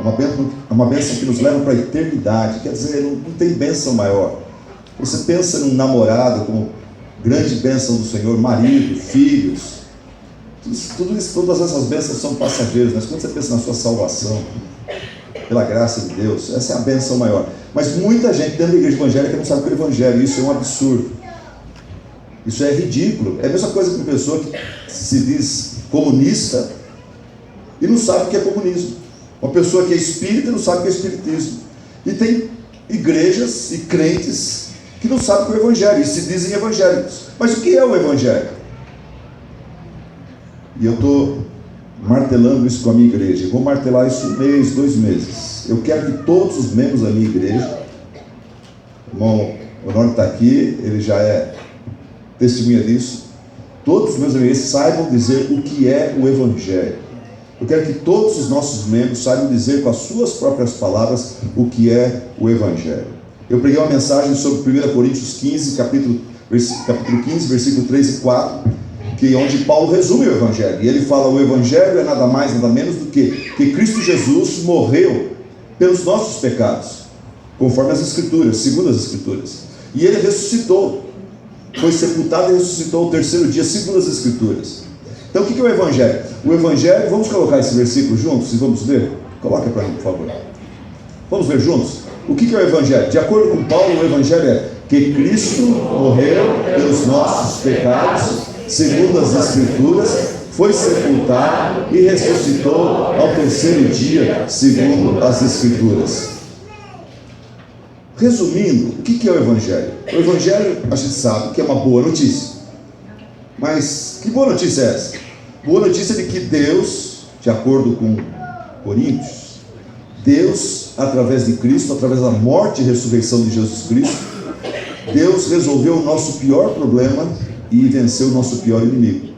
É uma bênção que nos leva para a eternidade. Quer dizer, não tem bênção maior. Você pensa num namorado como grande bênção do Senhor, marido, filhos. Tudo isso, todas essas bênçãos são passageiras, mas quando você pensa na sua salvação, pela graça de Deus, essa é a bênção maior. Mas muita gente dentro da igreja evangélica não sabe o que é o evangelho. Isso é um absurdo. Isso é ridículo. É a mesma coisa que uma pessoa que se diz comunista e não sabe o que é comunismo. Uma pessoa que é espírita e não sabe o que é espiritismo. E tem igrejas e crentes que não sabem o que é o evangelho e se dizem evangélicos. Mas o que é o evangelho? E eu estou martelando isso com a minha igreja. Eu vou martelar isso 1 mês, 2 meses. Eu quero que todos os membros da minha igreja, o irmão Honório está aqui, ele já é testemunha disso. Todos os meus amigos saibam dizer o que é o evangelho. Eu quero que todos os nossos membros saibam dizer com as suas próprias palavras o que é o evangelho. Eu preguei uma mensagem sobre 1 Coríntios 15, capítulo 15, versículo 3 e 4, onde Paulo resume o evangelho. E ele fala: o evangelho é nada mais, nada menos do que Cristo Jesus morreu pelos nossos pecados, conforme as escrituras, segundo as escrituras. E ele ressuscitou, foi sepultado e ressuscitou ao 3º dia, segundo as escrituras. Então o que é o evangelho? O evangelho, vamos colocar esse versículo juntos e vamos ler? Coloca para mim, por favor. Vamos ver juntos? O que é o evangelho? De acordo com Paulo, o evangelho é que Cristo morreu pelos nossos pecados, segundo as escrituras, foi sepultado e ressuscitou ao 3º dia, segundo as escrituras. Resumindo, o que é o evangelho? O evangelho, a gente sabe que é uma boa notícia. Mas que boa notícia é essa? Boa notícia de que Deus, de acordo com Coríntios, Deus, através de Cristo, através da morte e ressurreição de Jesus Cristo, Deus resolveu o nosso pior problema e venceu o nosso pior inimigo.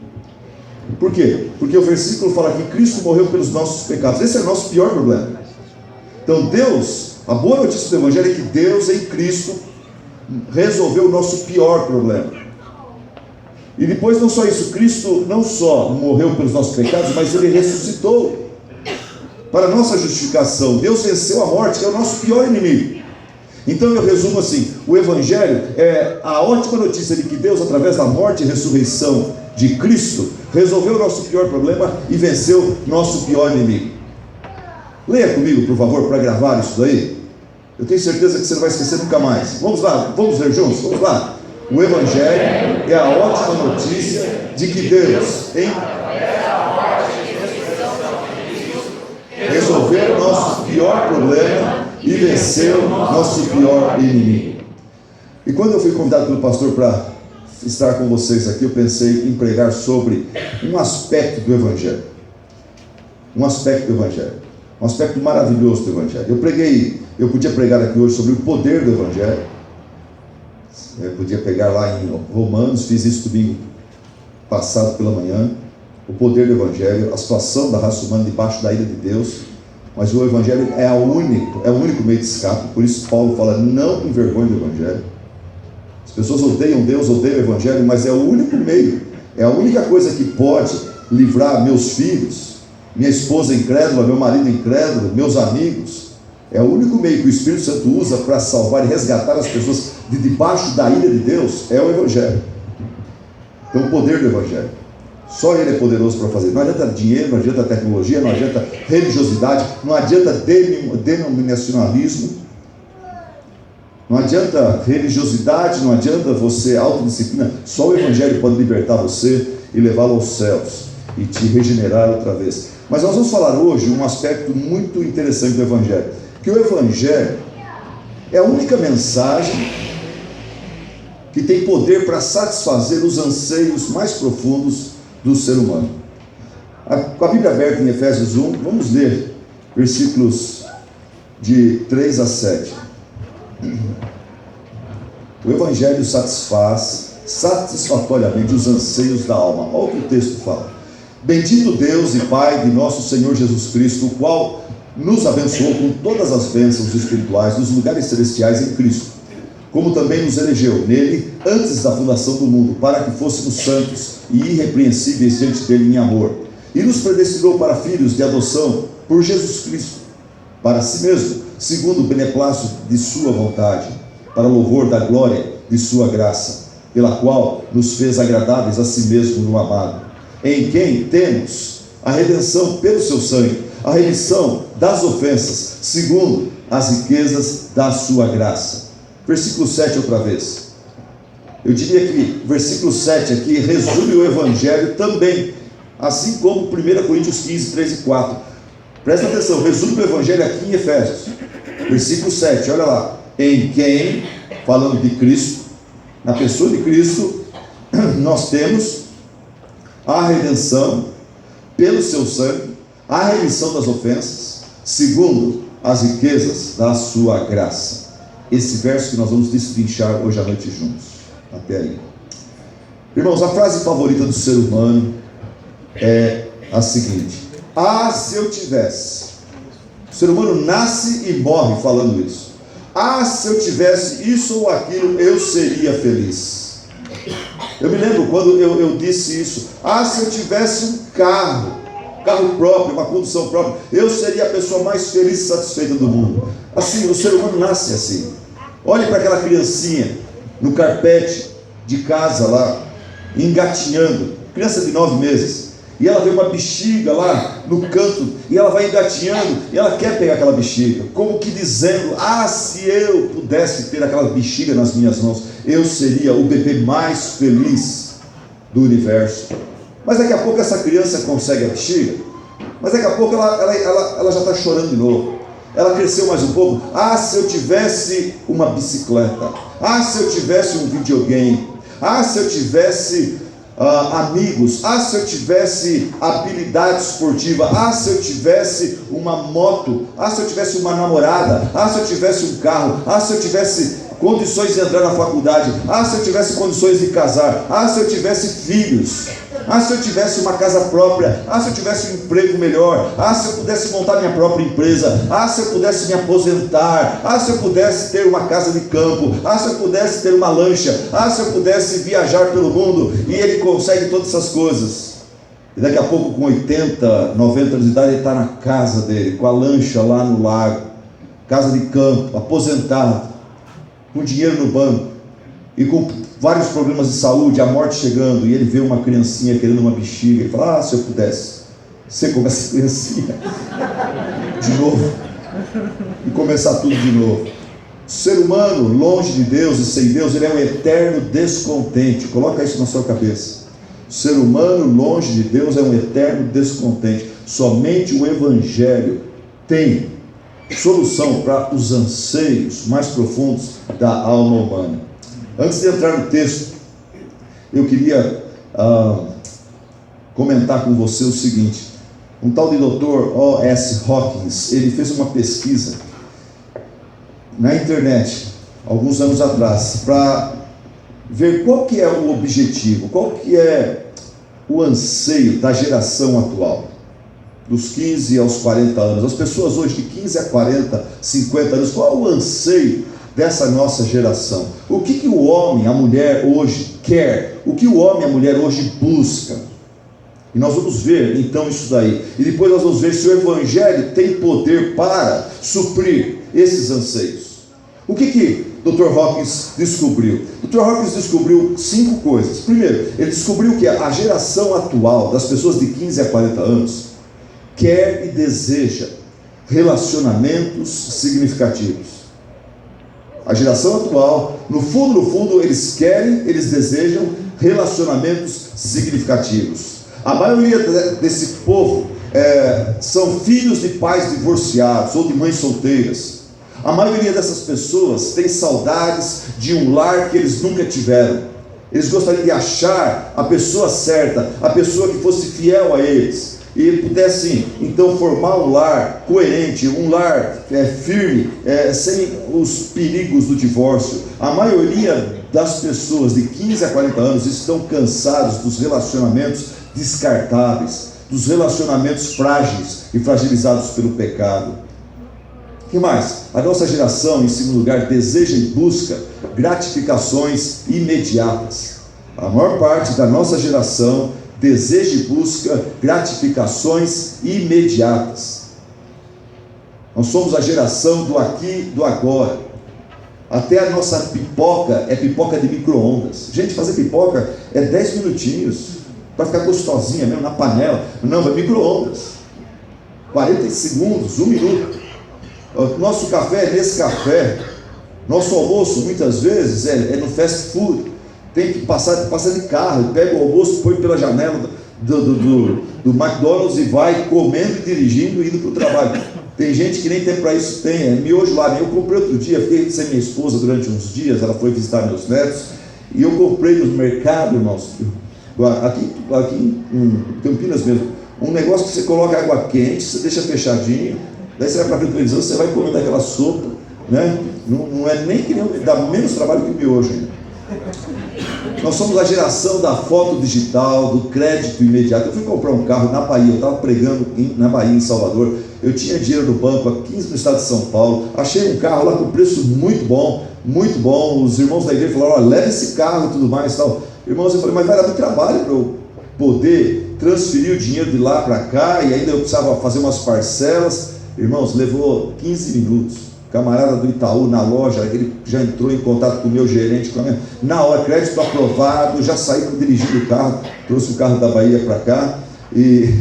Por quê? Porque o versículo fala que Cristo morreu pelos nossos pecados. Esse é o nosso pior problema. Então Deus, a boa notícia do evangelho é que Deus em Cristo resolveu o nosso pior problema. E depois não só isso, Cristo não só morreu pelos nossos pecados, mas Ele ressuscitou para a nossa justificação. Deus venceu a morte, que é o nosso pior inimigo. Então eu resumo assim: o evangelho é a ótima notícia de que Deus, através da morte e ressurreição de Cristo, resolveu o nosso pior problema e venceu nosso pior inimigo. Leia comigo, por favor, para gravar isso daí. Eu tenho certeza que você não vai esquecer nunca mais. Vamos lá, vamos ler juntos? Vamos lá. O evangelho é a ótima notícia de que Deus, resolveu o nosso pior problema e venceu nosso pior inimigo. E quando eu fui convidado pelo pastor para estar com vocês aqui, eu pensei em pregar sobre um aspecto do evangelho. Um aspecto do evangelho. Um aspecto maravilhoso do evangelho. Eu podia pregar aqui hoje sobre o poder do evangelho. Eu podia pegar lá em Romanos, fiz isso domingo passado pela manhã. O poder do evangelho, a situação da raça humana debaixo da ira de Deus. Mas o evangelho é o único meio de escape. Por isso Paulo fala: não envergonhe do evangelho. As pessoas odeiam Deus, odeiam o evangelho, mas é o único meio, é a única coisa que pode livrar meus filhos, minha esposa incrédula, meu marido incrédulo, meus amigos. É o único meio que o Espírito Santo usa para salvar e resgatar as pessoas de debaixo da ira de Deus, é o evangelho. Então o poder do evangelho, só Ele é poderoso para fazer. Não adianta dinheiro, não adianta tecnologia, não adianta religiosidade, não adianta denominacionalismo, não adianta religiosidade, não adianta você autodisciplina. Só o evangelho pode libertar você e levá-lo aos céus e te regenerar outra vez. Mas nós vamos falar hoje um aspecto muito interessante do evangelho, que o evangelho é a única mensagem que tem poder para satisfazer os anseios mais profundos do ser humano. Com a Bíblia aberta em Efésios 1, vamos ler versículos de 3 a 7. O evangelho satisfaz satisfatoriamente os anseios da alma. Olha o que o texto fala: bendito Deus e Pai de nosso Senhor Jesus Cristo, o qual nos abençoou com todas as bênçãos espirituais nos lugares celestiais em Cristo, como também nos elegeu nele antes da fundação do mundo, para que fôssemos santos e irrepreensíveis diante dele em amor, e nos predestinou para filhos de adoção por Jesus Cristo, para si mesmo, segundo o beneplácito de sua vontade, para louvor da glória de sua graça, pela qual nos fez agradáveis a si mesmo no amado, em quem temos a redenção pelo seu sangue, a remissão das ofensas, segundo as riquezas da sua graça. Versículo 7 outra vez. Eu diria que o versículo 7 aqui resume o Evangelho também, assim como 1 Coríntios 15, 3 e 4. Presta atenção, resume o Evangelho aqui em Efésios. Versículo 7, olha lá. Em quem, falando de Cristo, na pessoa de Cristo, nós temos a redenção pelo seu sangue, a remissão das ofensas, segundo as riquezas da sua graça. Esse verso que nós vamos destrinchar hoje à noite juntos. Até aí. Irmãos, a frase favorita do ser humano é a seguinte: ah, se eu tivesse. O ser humano nasce e morre falando isso. Ah, se eu tivesse isso ou aquilo, eu seria feliz. Eu me lembro quando eu disse isso. Ah, se eu tivesse um carro próprio, uma condução própria, eu seria a pessoa mais feliz e satisfeita do mundo. Assim, o ser humano nasce assim. Olhe para aquela criancinha no carpete de casa lá, engatinhando, criança de 9 meses, e ela vê uma bexiga lá no canto, e ela vai engatinhando, e ela quer pegar aquela bexiga, como que dizendo: ah, se eu pudesse ter aquela bexiga nas minhas mãos, eu seria o bebê mais feliz do universo. Mas daqui a pouco essa criança consegue a bexiga, mas daqui a pouco ela já está chorando de novo. Ela cresceu mais um pouco. Ah, se eu tivesse uma bicicleta. Ah, se eu tivesse um videogame. Ah, se eu tivesse amigos. Ah, se eu tivesse habilidade esportiva. Ah, se eu tivesse uma moto. Ah, se eu tivesse uma namorada. Ah, se eu tivesse um carro. Ah, se eu tivesse condições de entrar na faculdade. Ah, se eu tivesse condições de casar. Ah, se eu tivesse filhos. Ah, se eu tivesse uma casa própria. Ah, se eu tivesse um emprego melhor. Ah, se eu pudesse montar minha própria empresa. Ah, se eu pudesse me aposentar. Ah, se eu pudesse ter uma casa de campo. Ah, se eu pudesse ter uma lancha. Ah, se eu pudesse viajar pelo mundo. E ele consegue todas essas coisas. E daqui a pouco, com 80, 90 anos de idade, ele está na casa dele, com a lancha lá no lago, casa de campo, aposentado, com dinheiro no banco, e com vários problemas de saúde, a morte chegando, e ele vê uma criancinha querendo uma bexiga, ele fala: ah, se eu pudesse ser como essa criancinha, de novo, e começar tudo de novo. O ser humano, longe de Deus e sem Deus, ele é um eterno descontente. Coloca isso na sua cabeça. O ser humano, longe de Deus, é um eterno descontente. Somente o Evangelho tem solução para os anseios mais profundos da alma humana. Antes de entrar no texto, eu queria comentar com você o seguinte: um tal de Dr. O.S. Hawkins, ele fez uma pesquisa na internet, alguns anos atrás, para ver qual que é o objetivo, qual que é o anseio da geração atual, dos 15 aos 40 anos, as pessoas hoje de 15 a 40, 50 anos, qual é o anseio dessa nossa geração? O que o homem, a mulher hoje quer? O que o homem, a mulher hoje busca? E nós vamos ver então isso daí, e depois nós vamos ver se o Evangelho tem poder para suprir esses anseios. O que Dr. Hawkins descobriu? Dr. Hawkins descobriu 5 coisas. Primeiro, ele descobriu que a geração atual das pessoas de 15 a 40 anos quer e deseja relacionamentos significativos. A geração atual, no fundo, eles querem, eles desejam relacionamentos significativos. A maioria desse povo são filhos de pais divorciados ou de mães solteiras. A maioria dessas pessoas tem saudades de um lar que eles nunca tiveram. Eles gostariam de achar a pessoa certa, a pessoa que fosse fiel a eles, e pudessem então formar um lar coerente, um lar firme, sem os perigos do divórcio. A maioria das pessoas de 15 a 40 anos estão cansados dos relacionamentos descartáveis, dos relacionamentos frágeis e fragilizados pelo pecado. O que mais? A nossa geração, em segundo lugar, deseja e busca gratificações imediatas. A maior parte da nossa geração deseja e busca gratificações imediatas. Nós somos a geração do aqui, do agora. Até a nossa pipoca é pipoca de micro-ondas. Gente, fazer pipoca é 10 minutinhos, para ficar gostosinha mesmo, na panela. Não, é micro-ondas. 40 segundos, 1 minuto. Nosso café é nesse café. Nosso almoço, muitas vezes, é no fast food. Tem que passar de carro, pega o almoço, põe pela janela do McDonald's e vai comendo e dirigindo e indo para o trabalho. Tem gente que nem tempo para isso tem, é miojo lá. Eu comprei outro dia, fiquei sem minha esposa durante uns dias, ela foi visitar meus netos, e eu comprei no mercado, irmãos, aqui em Campinas mesmo, um negócio que você coloca água quente, você deixa fechadinho, daí você vai para a televisão, você vai comendo aquela sopa, né? Não é nem que nem, dá menos trabalho que o miojo ainda. Nós somos a geração da foto digital, do crédito imediato. Eu fui comprar um carro na Bahia, eu estava pregando na Bahia, em Salvador. Eu tinha dinheiro no banco, aqui no estado de São Paulo. Achei um carro lá com preço muito bom, muito bom. Os irmãos da igreja falaram: olha, leva esse carro e tudo mais e tal. Irmãos, eu falei: mas vai dar muito trabalho para eu poder transferir o dinheiro de lá para cá, e ainda eu precisava fazer umas parcelas. Irmãos, levou 15 minutos. Camarada do Itaú na loja, ele já entrou em contato com o meu gerente, na hora, crédito aprovado, já saí dirigindo o carro, trouxe o carro da Bahia para cá, e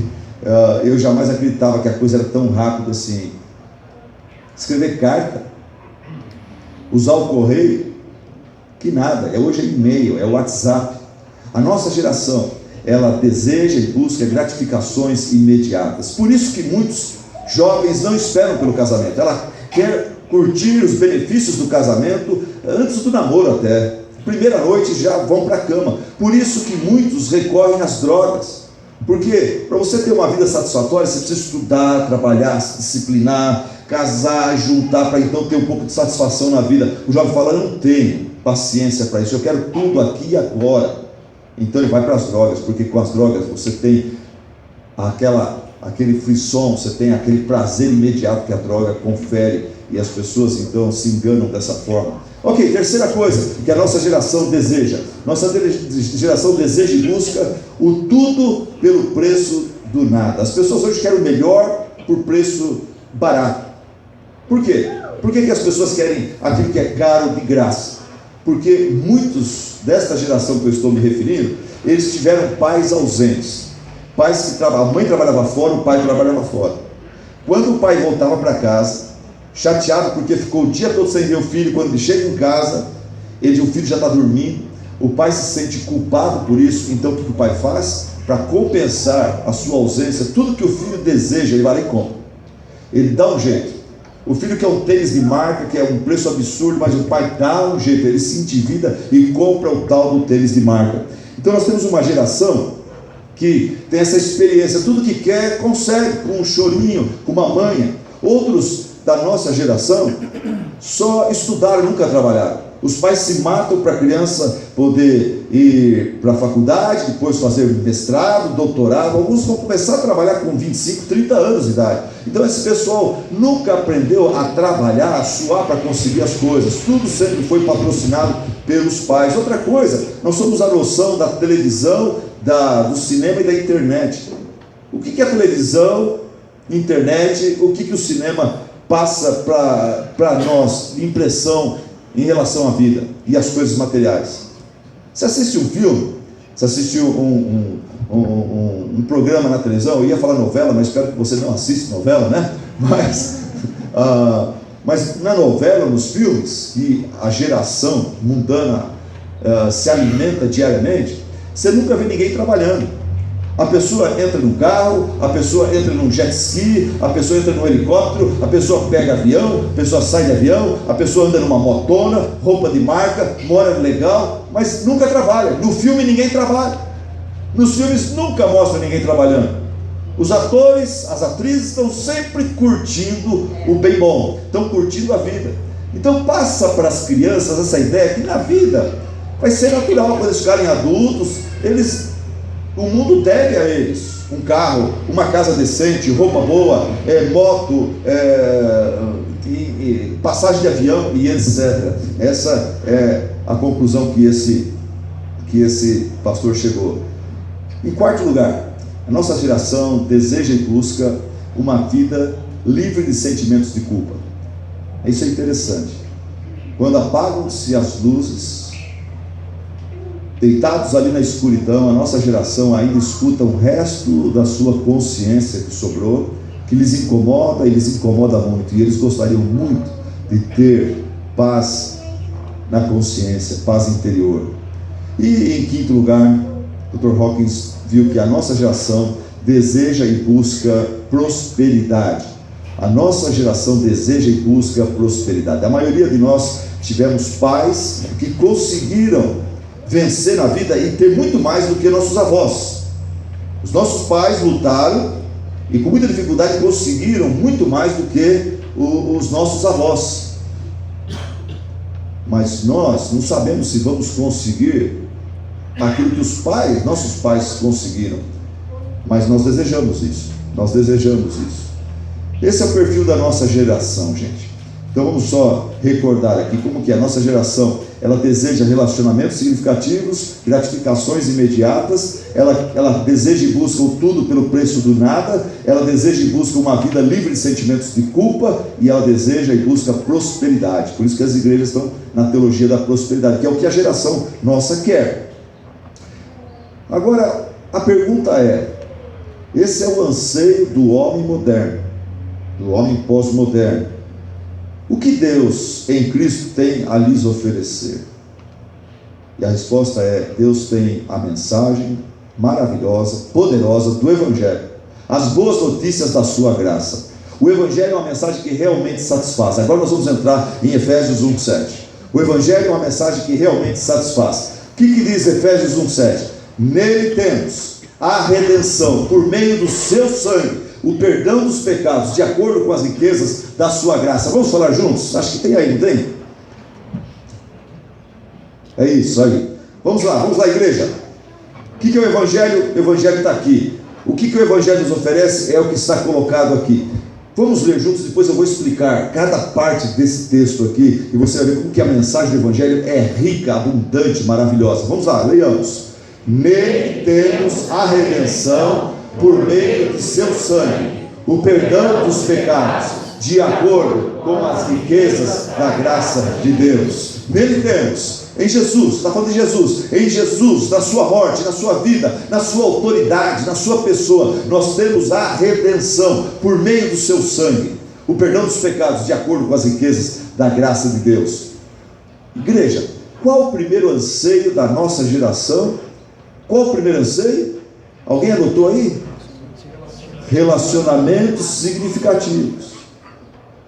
eu jamais acreditava que a coisa era tão rápida assim. Escrever carta, usar o correio, que nada, hoje é e-mail, é WhatsApp. A nossa geração, ela deseja e busca gratificações imediatas. Por isso que muitos jovens não esperam pelo casamento. Ela quer curtir os benefícios do casamento antes do namoro até. Primeira noite já vão para a cama. Por isso que muitos recorrem às drogas. Porque para você ter uma vida satisfatória, você precisa estudar, trabalhar, se disciplinar, casar, juntar, para então ter um pouco de satisfação na vida. O jovem fala: não tenho paciência para isso, eu quero tudo aqui e agora. Então ele vai para as drogas, porque com as drogas você tem aquele frisson, você tem aquele prazer imediato que a droga confere, e as pessoas então se enganam dessa forma. Ok, terceira coisa que a nossa geração deseja. Nossa geração deseja e busca o tudo pelo preço do nada. As pessoas hoje querem o melhor por preço barato. Por quê? Por que as pessoas querem aquilo que é caro de graça? Porque muitos desta geração que eu estou me referindo, eles tiveram pais ausentes. Pais que a mãe trabalhava fora, o pai trabalhava fora. Quando o pai voltava para casa, chateado porque ficou o dia todo sem ver o filho, quando ele chega em casa, o filho já está dormindo, o pai se sente culpado por isso. Então o que o pai faz? Para compensar a sua ausência, tudo que o filho deseja, ele vai lá e compra. Ele dá um jeito. O filho quer um tênis de marca, que é um preço absurdo, mas o pai dá um jeito, ele se endivida e compra o tal do tênis de marca. Então nós temos uma geração que tem essa experiência, tudo que quer consegue, com um chorinho, com uma manha. Outros da nossa geração só estudaram, nunca trabalharam. Os pais se matam para a criança poder ir para a faculdade, depois fazer mestrado, doutorado. Alguns vão começar a trabalhar com 25, 30 anos de idade. Então esse pessoal nunca aprendeu a trabalhar, a suar para conseguir as coisas. Tudo sempre foi patrocinado pelos pais. Outra coisa, nós somos a noção da televisão, do cinema e da internet. O que é televisão, internet, o que o cinema passa para nós de impressão em relação à vida e às coisas materiais? Você assiste um filme, você assistiu um programa na televisão, eu ia falar novela, mas espero que você não assista novela, né? Mas na novela, nos filmes, que a geração mundana se alimenta diariamente, você nunca vê ninguém trabalhando. A pessoa entra no carro, a pessoa entra num jet ski, a pessoa entra num helicóptero, a pessoa pega avião, a pessoa sai de avião, a pessoa anda numa motona, roupa de marca, mora legal, mas nunca trabalha. No filme ninguém trabalha. Nos filmes nunca mostra ninguém trabalhando. Os atores, as atrizes estão sempre curtindo o bem bom, estão curtindo a vida. Então passa para as crianças essa ideia que na vida vai ser natural, quando eles ficarem adultos, o mundo deve a eles um carro, uma casa decente, roupa boa, moto, passagem de avião e etc. Essa é a conclusão que esse pastor chegou. Em quarto lugar, a nossa geração deseja e busca uma vida livre de sentimentos de culpa. Isso é interessante. Quando apagam-se as luzes, deitados ali na escuridão, a nossa geração ainda escuta o resto da sua consciência que sobrou, que lhes incomoda e lhes incomoda muito, e eles gostariam muito de ter paz na consciência, paz interior. E em quinto lugar, Dr. Hawkins viu que a nossa geração deseja e busca prosperidade. A nossa geração deseja e busca prosperidade. A maioria de nós tivemos pais que conseguiram vencer na vida e ter muito mais do que nossos avós. Os nossos pais lutaram e com muita dificuldade conseguiram muito mais do que os nossos avós. Mas nós não sabemos se vamos conseguir aquilo que nossos pais conseguiram. Mas nós desejamos isso. Nós desejamos isso. Esse é o perfil da nossa geração, gente. Então vamos só recordar aqui como que a nossa geração, ela deseja relacionamentos significativos, gratificações imediatas, ela deseja e busca o tudo pelo preço do nada, ela deseja e busca uma vida livre de sentimentos de culpa, e ela deseja e busca prosperidade. Por isso que as igrejas estão na teologia da prosperidade, que é o que a geração nossa quer. Agora, a pergunta é, esse é o anseio do homem moderno, do homem pós-moderno. O que Deus em Cristo tem a lhes oferecer? E a resposta é: Deus tem a mensagem maravilhosa, poderosa do Evangelho, as boas notícias da sua graça. O Evangelho é uma mensagem que realmente satisfaz. Agora nós vamos entrar em Efésios 1:7. O Evangelho é uma mensagem que realmente satisfaz. O que diz Efésios 1:7? Nele temos a redenção por meio do seu sangue, o perdão dos pecados, de acordo com as riquezas da sua graça. Vamos falar juntos? Acho que tem aí, não tem? É isso aí. Vamos lá, igreja. O que é o Evangelho? O Evangelho está aqui. O que o Evangelho nos oferece é o que está colocado aqui. Vamos ler juntos, depois eu vou explicar cada parte desse texto aqui, e você vai ver como que a mensagem do Evangelho é rica, abundante, maravilhosa. Vamos lá, leiamos. Nele temos a redenção por meio de seu sangue, o perdão dos pecados, de acordo com as riquezas da graça de Deus. Nele temos, em Jesus, está falando de Jesus, em Jesus, na sua morte, na sua vida, na sua autoridade, na sua pessoa, nós temos a redenção por meio do seu sangue, o perdão dos pecados, de acordo com as riquezas da graça de Deus. Igreja, qual o primeiro anseio da nossa geração? Qual o primeiro anseio? Alguém anotou aí? Relacionamentos significativos.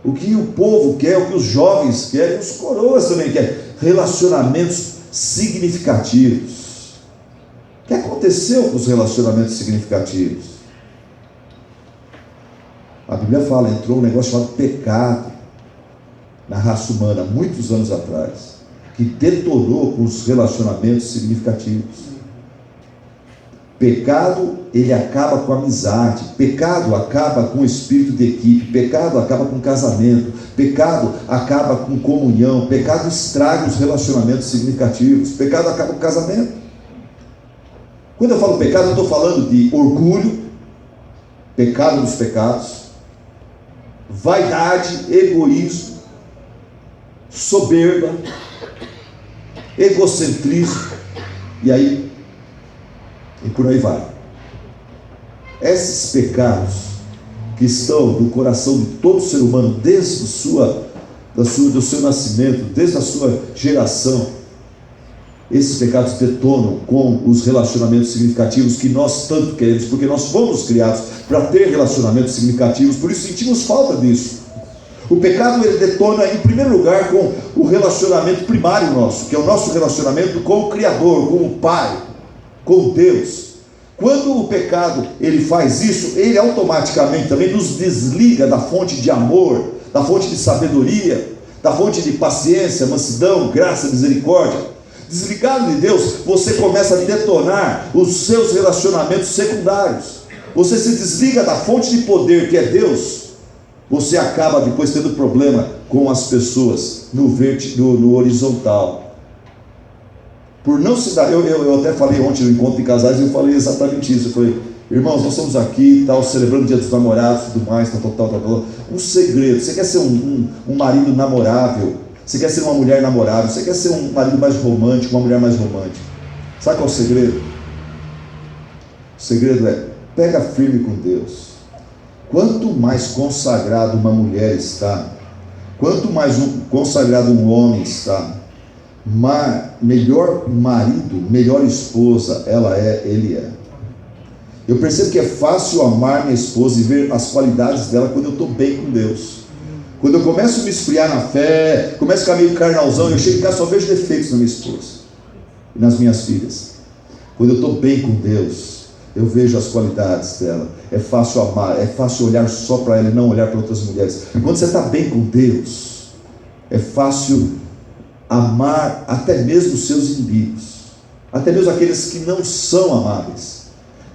O que o povo quer, o que os jovens querem, os coroas também querem. Relacionamentos significativos. O que aconteceu com os relacionamentos significativos? A Bíblia fala, entrou um negócio chamado pecado na raça humana, muitos anos atrás, que detonou com os relacionamentos significativos. Pecado, ele acaba com a amizade, pecado acaba com o espírito de equipe, pecado acaba com casamento, pecado acaba com comunhão, pecado estraga os relacionamentos significativos, pecado acaba com o casamento. Quando eu falo pecado, eu estou falando de orgulho, pecado dos pecados, vaidade, egoísmo, soberba, egocentrismo, e por aí vai. Esses pecados que estão no coração de todo ser humano desde do seu nascimento, desde a sua geração, esses pecados detonam com os relacionamentos significativos que nós tanto queremos, porque nós fomos criados para ter relacionamentos significativos, por isso sentimos falta disso. O pecado, ele detona em primeiro lugar com o relacionamento primário nosso, que é o nosso relacionamento com o Criador, com o Pai, com Deus. Quando o pecado ele faz isso, ele automaticamente também nos desliga da fonte de amor, da fonte de sabedoria, da fonte de paciência, mansidão, graça, misericórdia. Desligado de Deus, você começa a detonar os seus relacionamentos secundários. Você se desliga da fonte de poder que é Deus. Você acaba depois tendo problema com as pessoas no horizontal. Por não se dar, eu até falei ontem no encontro de casais, eu falei exatamente isso. Irmãos, nós estamos aqui, tal, celebrando o dia dos namorados e tudo mais, tal. Um segredo: você quer ser um marido namorável? Você quer ser uma mulher namorável? Você quer ser um marido mais romântico, uma mulher mais romântica? Sabe qual é o segredo? O segredo é: pega firme com Deus. Quanto mais consagrado uma mulher está, quanto mais consagrado um homem está, melhor marido, melhor esposa ele é. Eu percebo que é fácil amar minha esposa e ver as qualidades dela quando eu estou bem com Deus. Quando eu começo a me esfriar na fé, começo a ficar meio carnalzão, eu chego em casa, só vejo defeitos na minha esposa e nas minhas filhas. Quando eu estou bem com Deus, eu vejo as qualidades dela. É fácil amar, é fácil olhar só para ela e não olhar para outras mulheres. Quando você está bem com Deus, é fácil amar até mesmo os seus inimigos, até mesmo aqueles que não são amáveis.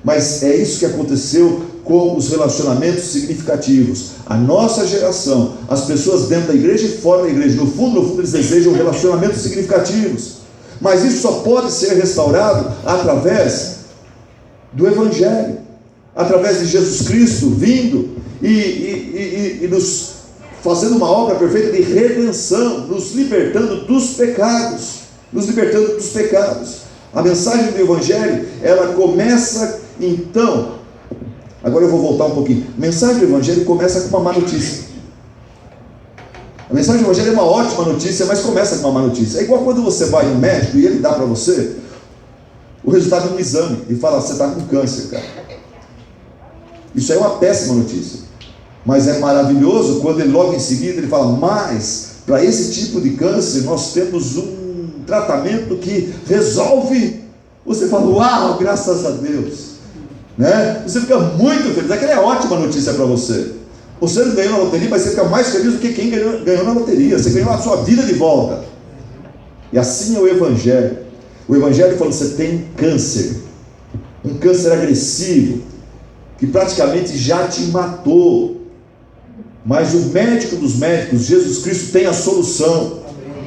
Mas é isso que aconteceu com os relacionamentos significativos. A nossa geração, as pessoas dentro da igreja e fora da igreja, no fundo eles desejam relacionamentos significativos. Mas isso só pode ser restaurado através do Evangelho, através de Jesus Cristo vindo e nos fazendo uma obra perfeita de redenção, nos libertando dos pecados, A mensagem do Evangelho, ela começa então, agora eu vou voltar um pouquinho. A mensagem do Evangelho começa com uma má notícia. A mensagem do Evangelho é uma ótima notícia, mas começa com uma má notícia. É igual quando você vai no médico e ele dá para você o resultado de um exame e fala: você está com câncer, cara. Isso aí é uma péssima notícia, mas é maravilhoso quando ele logo em seguida ele fala: mas para esse tipo de câncer nós temos um tratamento que resolve. Você fala: uau, graças a Deus, né? Você fica muito feliz. Aquela é ótima notícia para você. Você não ganhou na loteria, mas você fica mais feliz do que quem ganhou na loteria. Você ganhou a sua vida de volta. E assim é o Evangelho. O Evangelho fala: você tem câncer, um câncer agressivo, que praticamente já te matou, mas o médico dos médicos, Jesus Cristo, tem a solução.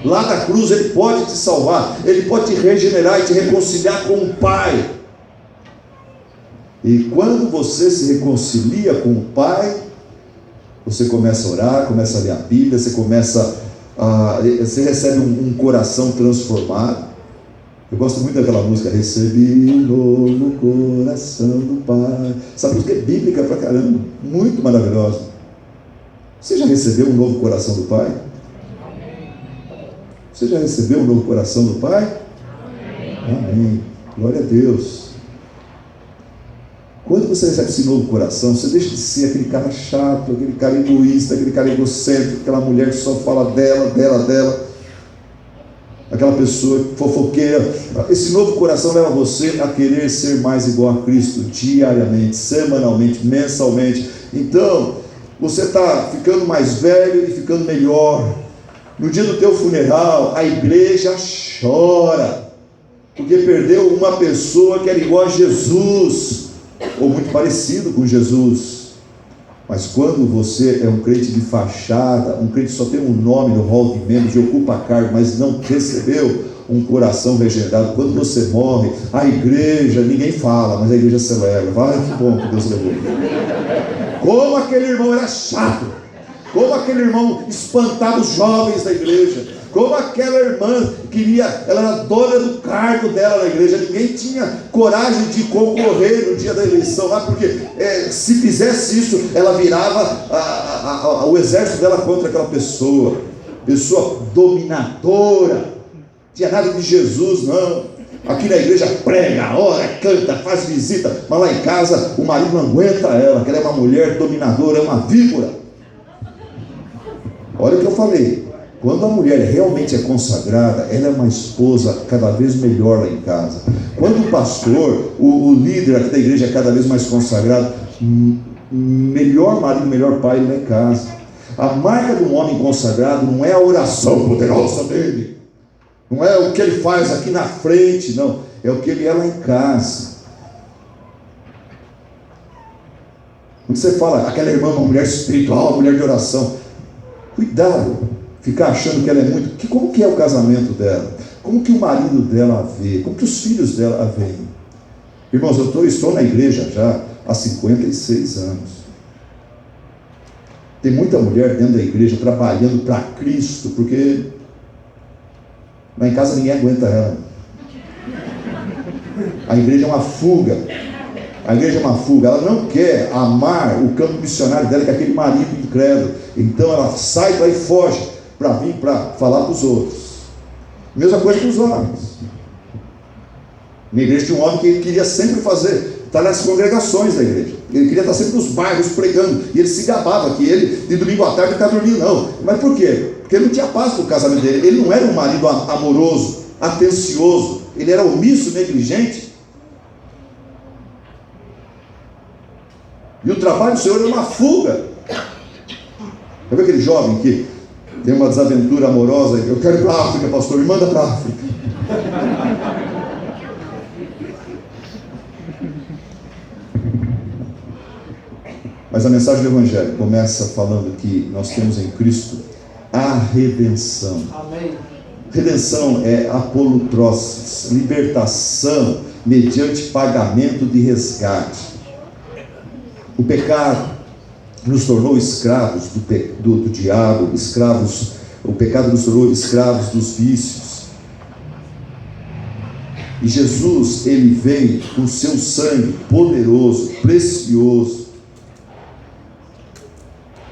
Lá na cruz ele pode te salvar, ele pode te regenerar e te reconciliar com o Pai. E quando você se reconcilia com o Pai, você começa a orar, começa a ler a Bíblia, você recebe um coração transformado. Eu gosto muito daquela música: recebi um novo coração do Pai. Essa música é bíblica pra caramba, muito maravilhosa. Você já recebeu um novo coração do Pai? Você já recebeu um novo coração do Pai? Amém. Glória a Deus. Quando você recebe esse novo coração, você deixa de ser aquele cara chato, aquele cara egoísta, aquele cara egocêntrico, aquela mulher que só fala dela, aquela pessoa fofoqueira. Esse novo coração leva você a querer ser mais igual a Cristo, diariamente, semanalmente, mensalmente. Então, você está ficando mais velho e ficando melhor. No dia do teu funeral, a igreja chora, porque perdeu uma pessoa que era igual a Jesus, ou muito parecido com Jesus. Mas quando você é um crente de fachada, um crente que só tem um nome no hall de membros e ocupa cargo, mas não recebeu um coração regenerado, quando você morre, a igreja, ninguém fala, mas a igreja celebra. Vai, que bom que Deus levou. Como aquele irmão era chato, como aquele irmão espantava os jovens da igreja, como aquela irmã ela era dona do cargo dela na igreja, ninguém tinha coragem de concorrer no dia da eleição lá, porque se fizesse isso, ela virava o exército dela contra aquela pessoa dominadora. Não tinha nada de Jesus, não. Aqui na igreja prega, ora, canta, faz visita, mas lá em casa o marido não aguenta ela, que ela é uma mulher dominadora, é uma víbora. Olha o que eu falei: quando a mulher realmente é consagrada, ela é uma esposa cada vez melhor lá em casa. Quando o pastor, o líder aqui da igreja é cada vez mais consagrado, melhor marido, melhor pai lá em casa. A marca de um homem consagrado não é a oração poderosa dele, não é o que ele faz aqui na frente, não, é o que ele é lá em casa. Quando você fala aquela irmã, uma mulher espiritual, uma mulher de oração, cuidado, ficar achando que ela é muito. Como que é o casamento dela? Como que o marido dela a vê? Como que os filhos dela a veem? Irmãos, eu estou na igreja já há 56 anos. Tem muita mulher dentro da igreja trabalhando para Cristo, porque lá em casa ninguém aguenta ela. A igreja é uma fuga. A igreja é uma fuga. Ela não quer amar o campo missionário dela, que é aquele marido incrédulo. Então ela sai daí e foge para vir para falar para os outros. Mesma coisa com os homens. Na igreja tinha um homem que queria sempre estar nas congregações da igreja. Ele queria estar sempre nos bairros pregando. E ele se gabava que ele, de domingo à tarde, não estava dormindo, não. Mas por quê? Porque ele não tinha paz no casamento dele. Ele não era um marido amoroso, atencioso. Ele era omisso, negligente. E o trabalho do Senhor é uma fuga. Sabe aquele jovem que tem uma desaventura amorosa? Eu quero ir para a África, pastor, me manda para a África. Mas a mensagem do Evangelho começa falando que nós temos em Cristo a redenção. Amém. Redenção é apolutrosis, libertação mediante pagamento de resgate. O pecado nos tornou escravos do diabo, o pecado nos tornou escravos dos vícios. E Jesus, ele veio com seu sangue poderoso, precioso,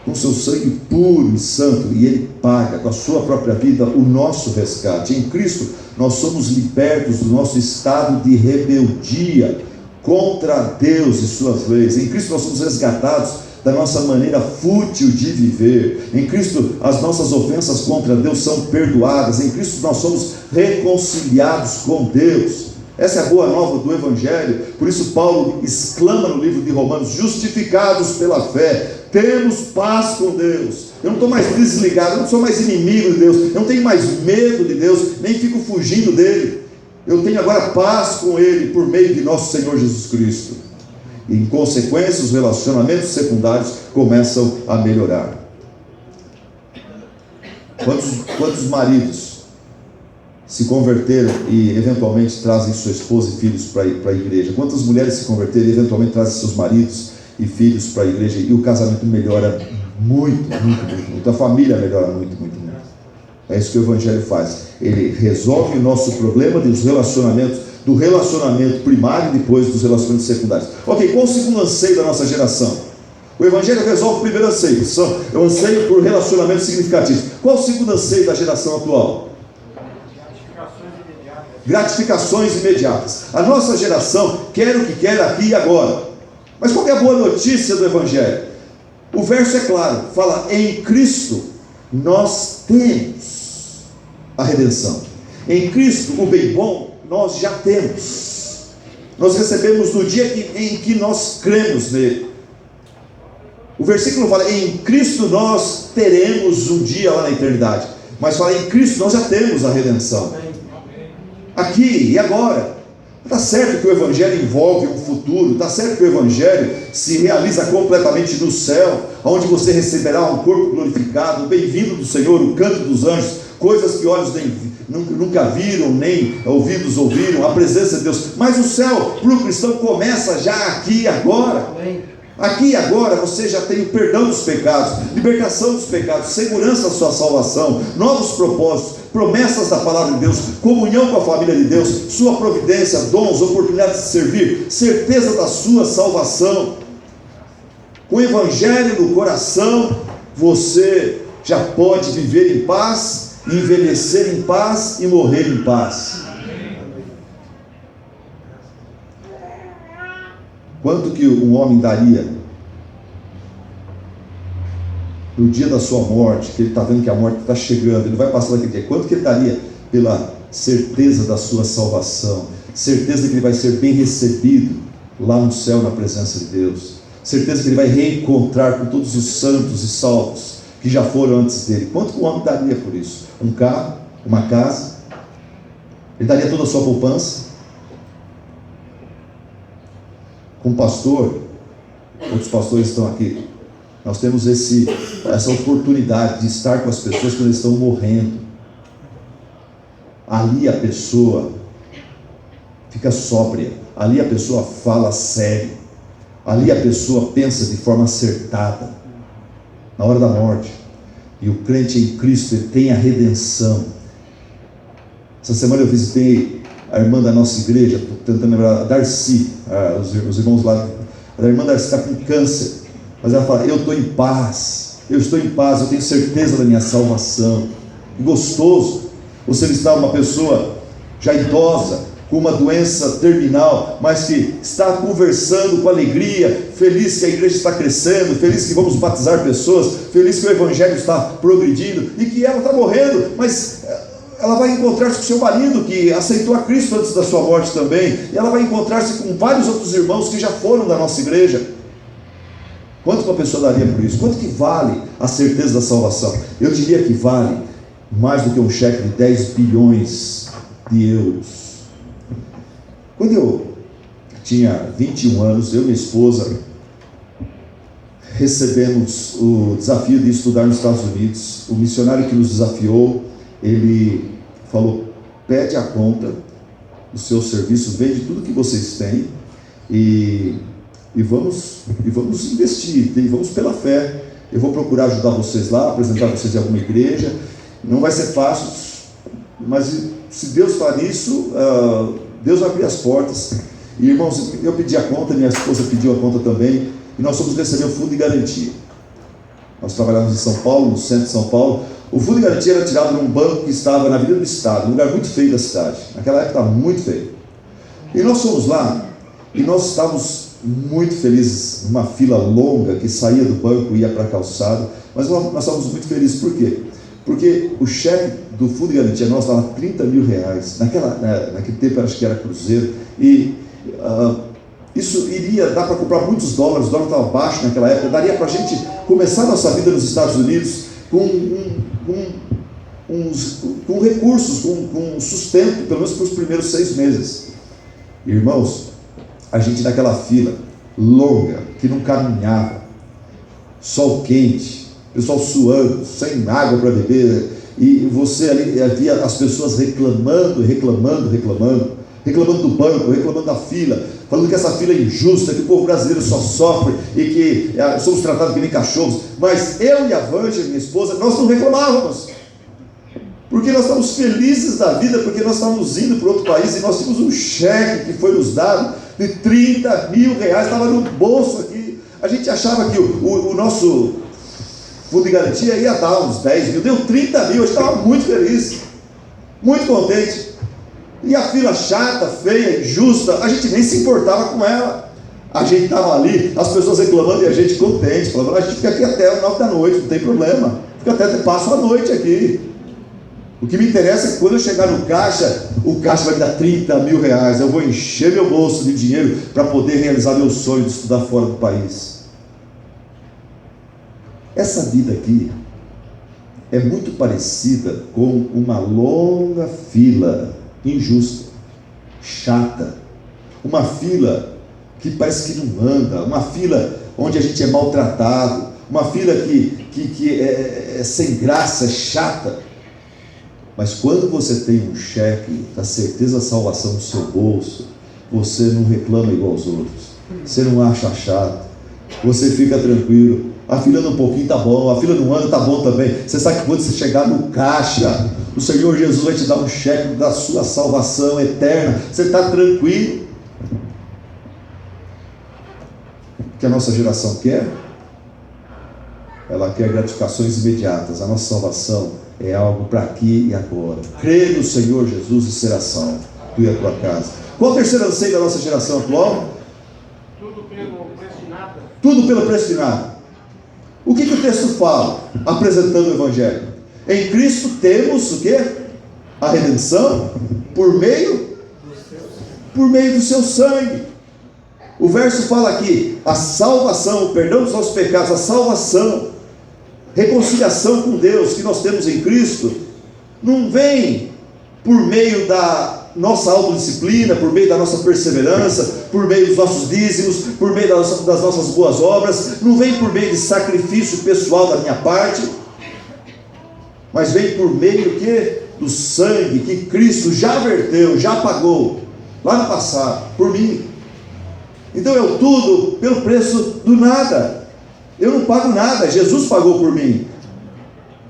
com seu sangue puro e santo, e ele paga com a sua própria vida o nosso resgate. Em Cristo nós somos libertos do nosso estado de rebeldia contra Deus e suas leis. Em Cristo nós somos resgatados da nossa maneira fútil de viver. Em Cristo as nossas ofensas contra Deus são perdoadas. Em Cristo nós somos reconciliados com Deus. Essa é a boa nova do Evangelho. Por isso Paulo exclama no livro de Romanos: justificados pela fé, temos paz com Deus. Eu não estou mais desligado, eu não sou mais inimigo de Deus, eu não tenho mais medo de Deus, nem fico fugindo dele. Eu tenho agora paz com Ele por meio de nosso Senhor Jesus Cristo. E em consequência, os relacionamentos secundários começam a melhorar. Quantos maridos se converteram e eventualmente trazem sua esposa e filhos para a igreja? Quantas mulheres se converteram e eventualmente trazem seus maridos e filhos para a igreja? E o casamento melhora muito, muito, muito, muito. A família melhora muito, muito, muito. É isso que o Evangelho faz. Ele resolve o nosso problema dos relacionamentos, do relacionamento primário e depois dos relacionamentos secundários. Ok, qual o segundo anseio da nossa geração? O Evangelho resolve o primeiro anseio, é o anseio por relacionamentos significativos. Qual o segundo anseio da geração atual? Gratificações imediatas. A nossa geração quer o que quer aqui e agora. Mas qual é a boa notícia do Evangelho? O verso é claro, fala: em Cristo nós temos a redenção. Em Cristo, o bem bom nós já temos. Nós recebemos no dia em que nós cremos nele. O versículo fala: em Cristo nós teremos um dia lá na eternidade. Mas fala: em Cristo nós já temos a redenção. Aqui e agora. Está certo que o Evangelho envolve um futuro, está certo que o Evangelho se realiza completamente no céu, onde você receberá um corpo glorificado, o bem-vindo do Senhor, o canto dos anjos, coisas que olhos nunca viram, nem ouvidos ouviram, a presença de Deus. Mas o céu para o cristão começa já aqui e agora. Aqui e agora você já tem o perdão dos pecados, libertação dos pecados, segurança da sua salvação, novos propósitos, promessas da palavra de Deus, comunhão com a família de Deus, sua providência, dons, oportunidades de servir, certeza da sua salvação. Com o Evangelho no coração, você já pode viver em paz, envelhecer em paz e morrer em paz. Quanto que um homem daria no dia da sua morte, que ele está vendo que a morte está chegando, ele vai passar daquele dia? Quanto que ele daria pela certeza da sua salvação, certeza que ele vai ser bem recebido lá no céu na presença de Deus, certeza que ele vai reencontrar com todos os santos e salvos que já foram antes dele? Quanto que um homem daria por isso? Um carro, uma casa? Ele daria toda a sua poupança? Com pastor, outros pastores estão aqui, nós temos essa oportunidade de estar com as pessoas quando eles estão morrendo. Ali a pessoa fica sóbria, ali a pessoa fala sério, Ali a pessoa pensa de forma acertada, na hora da morte. E o crente em Cristo, ele tem a redenção. Essa semana eu visitei a irmã da nossa igreja, estou tentando lembrar, a Darcy, os irmãos lá. A irmã Darcy está com câncer, mas ela fala: eu estou em paz, eu tenho certeza da minha salvação. Gostoso você visitar uma pessoa já idosa, com uma doença terminal, mas que está conversando com alegria, feliz que a igreja está crescendo, feliz que vamos batizar pessoas, feliz que o evangelho está progredindo, e que ela está morrendo, mas ela vai encontrar-se com seu marido, que aceitou a Cristo antes da sua morte também, e ela vai encontrar-se com vários outros irmãos que já foram da nossa igreja. Quanto uma pessoa daria por isso? Quanto que vale a certeza da salvação? Eu diria que vale mais do que um cheque de 10 bilhões de euros. Quando eu tinha 21 anos, eu e minha esposa recebemos o desafio de estudar nos Estados Unidos. O missionário que nos desafiou, ele falou: pede a conta do seu serviço, vende tudo que vocês têm e vamos investir, e vamos pela fé. Eu vou procurar ajudar vocês lá, apresentar vocês em alguma igreja. Não vai ser fácil, mas se Deus faz isso, Deus vai abrir as portas. E irmãos, eu pedi a conta, minha esposa pediu a conta também, e nós fomos receber o fundo de garantia. Nós trabalhávamos em São Paulo, no centro de São Paulo. O fundo de garantia era tirado num banco que estava na Avenida do Estado, um lugar muito feio da cidade. Naquela época estava muito feio. E nós fomos lá, e nós estávamos muito felizes, numa fila longa que saía do banco e ia para a calçada. Mas nós estávamos muito felizes, por quê? Porque o cheque do fundo de garantia nosso estava 30 mil reais. Naquele tempo eu acho que era cruzeiro. E isso iria dar para comprar muitos dólares. O dólar estava baixo naquela época. Daria para a gente começar a nossa vida nos Estados Unidos com recursos, com sustento, pelo menos para os primeiros 6 meses. Irmãos, a gente naquela fila longa, que não caminhava, sol quente, pessoal suando, sem água para beber, e você ali, havia as pessoas reclamando do banco, reclamando da fila, falando que essa fila é injusta, que o povo brasileiro só sofre e que somos tratados que nem cachorros. Mas eu e a Vânia, minha esposa, nós não reclamávamos, porque nós estávamos felizes da vida, porque nós estávamos indo para outro país e nós tínhamos um cheque que foi nos dado de 30 mil reais, estava no bolso aqui. A gente achava que o nosso fundo de garantia ia dar uns 10 mil, deu 30 mil, eu estava muito feliz, muito contente. E a fila chata, feia, injusta, a gente nem se importava com ela. A gente estava ali, as pessoas reclamando e a gente contente, falando: a gente fica aqui até as 9 da noite, não tem problema, fica até passo a noite aqui. O que me interessa é que quando eu chegar no caixa, o caixa vai me dar 30 mil reais, eu vou encher meu bolso de dinheiro para poder realizar meu sonho de estudar fora do país. Essa vida aqui é muito parecida com uma longa fila injusta, chata, uma fila que parece que não anda, uma fila onde a gente é maltratado, uma fila que é sem graça, é chata. Mas quando você tem um cheque da certeza da salvação no seu bolso, você não reclama igual aos outros, você não acha chato, você fica tranquilo. A fila anda um pouquinho, tá bom, a fila não anda, tá bom também. Você sabe que quando você chegar no caixa, o Senhor Jesus vai te dar um cheque da sua salvação eterna, você está tranquilo. O que a nossa geração quer? Ela quer gratificações imediatas. A nossa salvação é algo para aqui e agora. Crê no Senhor Jesus e será salvo, tu e a tua casa. Qual o terceiro anseio da nossa geração atual? Tudo pelo preço de nada. Tudo pelo preço de nada. O que o texto fala, apresentando o Evangelho? Em Cristo temos o quê? A redenção por meio do seu sangue. O verso fala aqui, a salvação, o perdão dos nossos pecados, a salvação, reconciliação com Deus que nós temos em Cristo, não vem por meio da nossa autodisciplina, por meio da nossa perseverança, por meio dos nossos dízimos, por meio das nossas boas obras, não vem por meio de sacrifício pessoal da minha parte, mas vem por meio do sangue que Cristo já verteu, já pagou, lá no passado, por mim. Então eu tudo pelo preço do nada. Eu não pago nada, Jesus pagou por mim.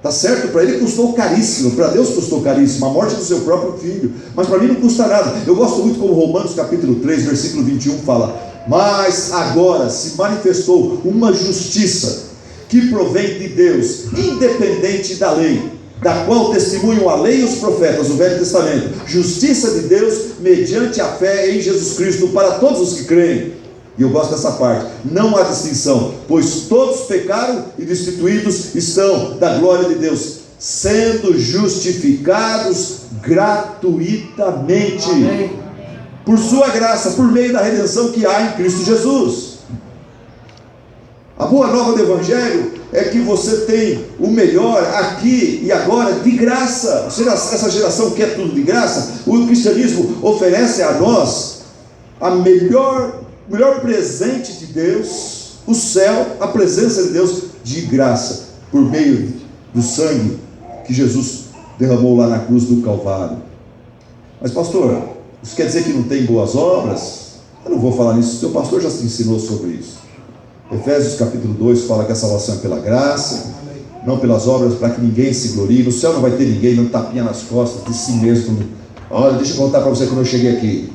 Tá certo? Para ele custou caríssimo, para Deus custou caríssimo, a morte do seu próprio filho. Mas para mim não custa nada. Eu gosto muito como Romanos capítulo 3, versículo 21 fala: mas agora se manifestou uma justiça que provém de Deus, independente da lei, da qual testemunham a lei e os profetas, o Velho Testamento. Justiça de Deus mediante a fé em Jesus Cristo para todos os que creem. E eu gosto dessa parte: não há distinção, pois todos pecaram e destituídos estão da glória de Deus, sendo justificados gratuitamente. Amém. Por sua graça, por meio da redenção que há em Cristo Jesus. A boa nova do Evangelho é que você tem o melhor aqui e agora de graça. Essa geração quer tudo de graça. O cristianismo oferece a nós a melhor presente de Deus, o céu, a presença de Deus de graça, por meio do sangue que Jesus derramou lá na cruz do Calvário. Mas pastor, isso quer dizer que não tem boas obras? Eu não vou falar nisso, o seu pastor já se ensinou sobre isso. Efésios capítulo 2 fala que a salvação é pela graça, não pelas obras, para que ninguém se glorie. No céu não vai ter ninguém dando tapinha nas costas de si mesmo. Olha, deixa eu contar para você como eu cheguei aqui.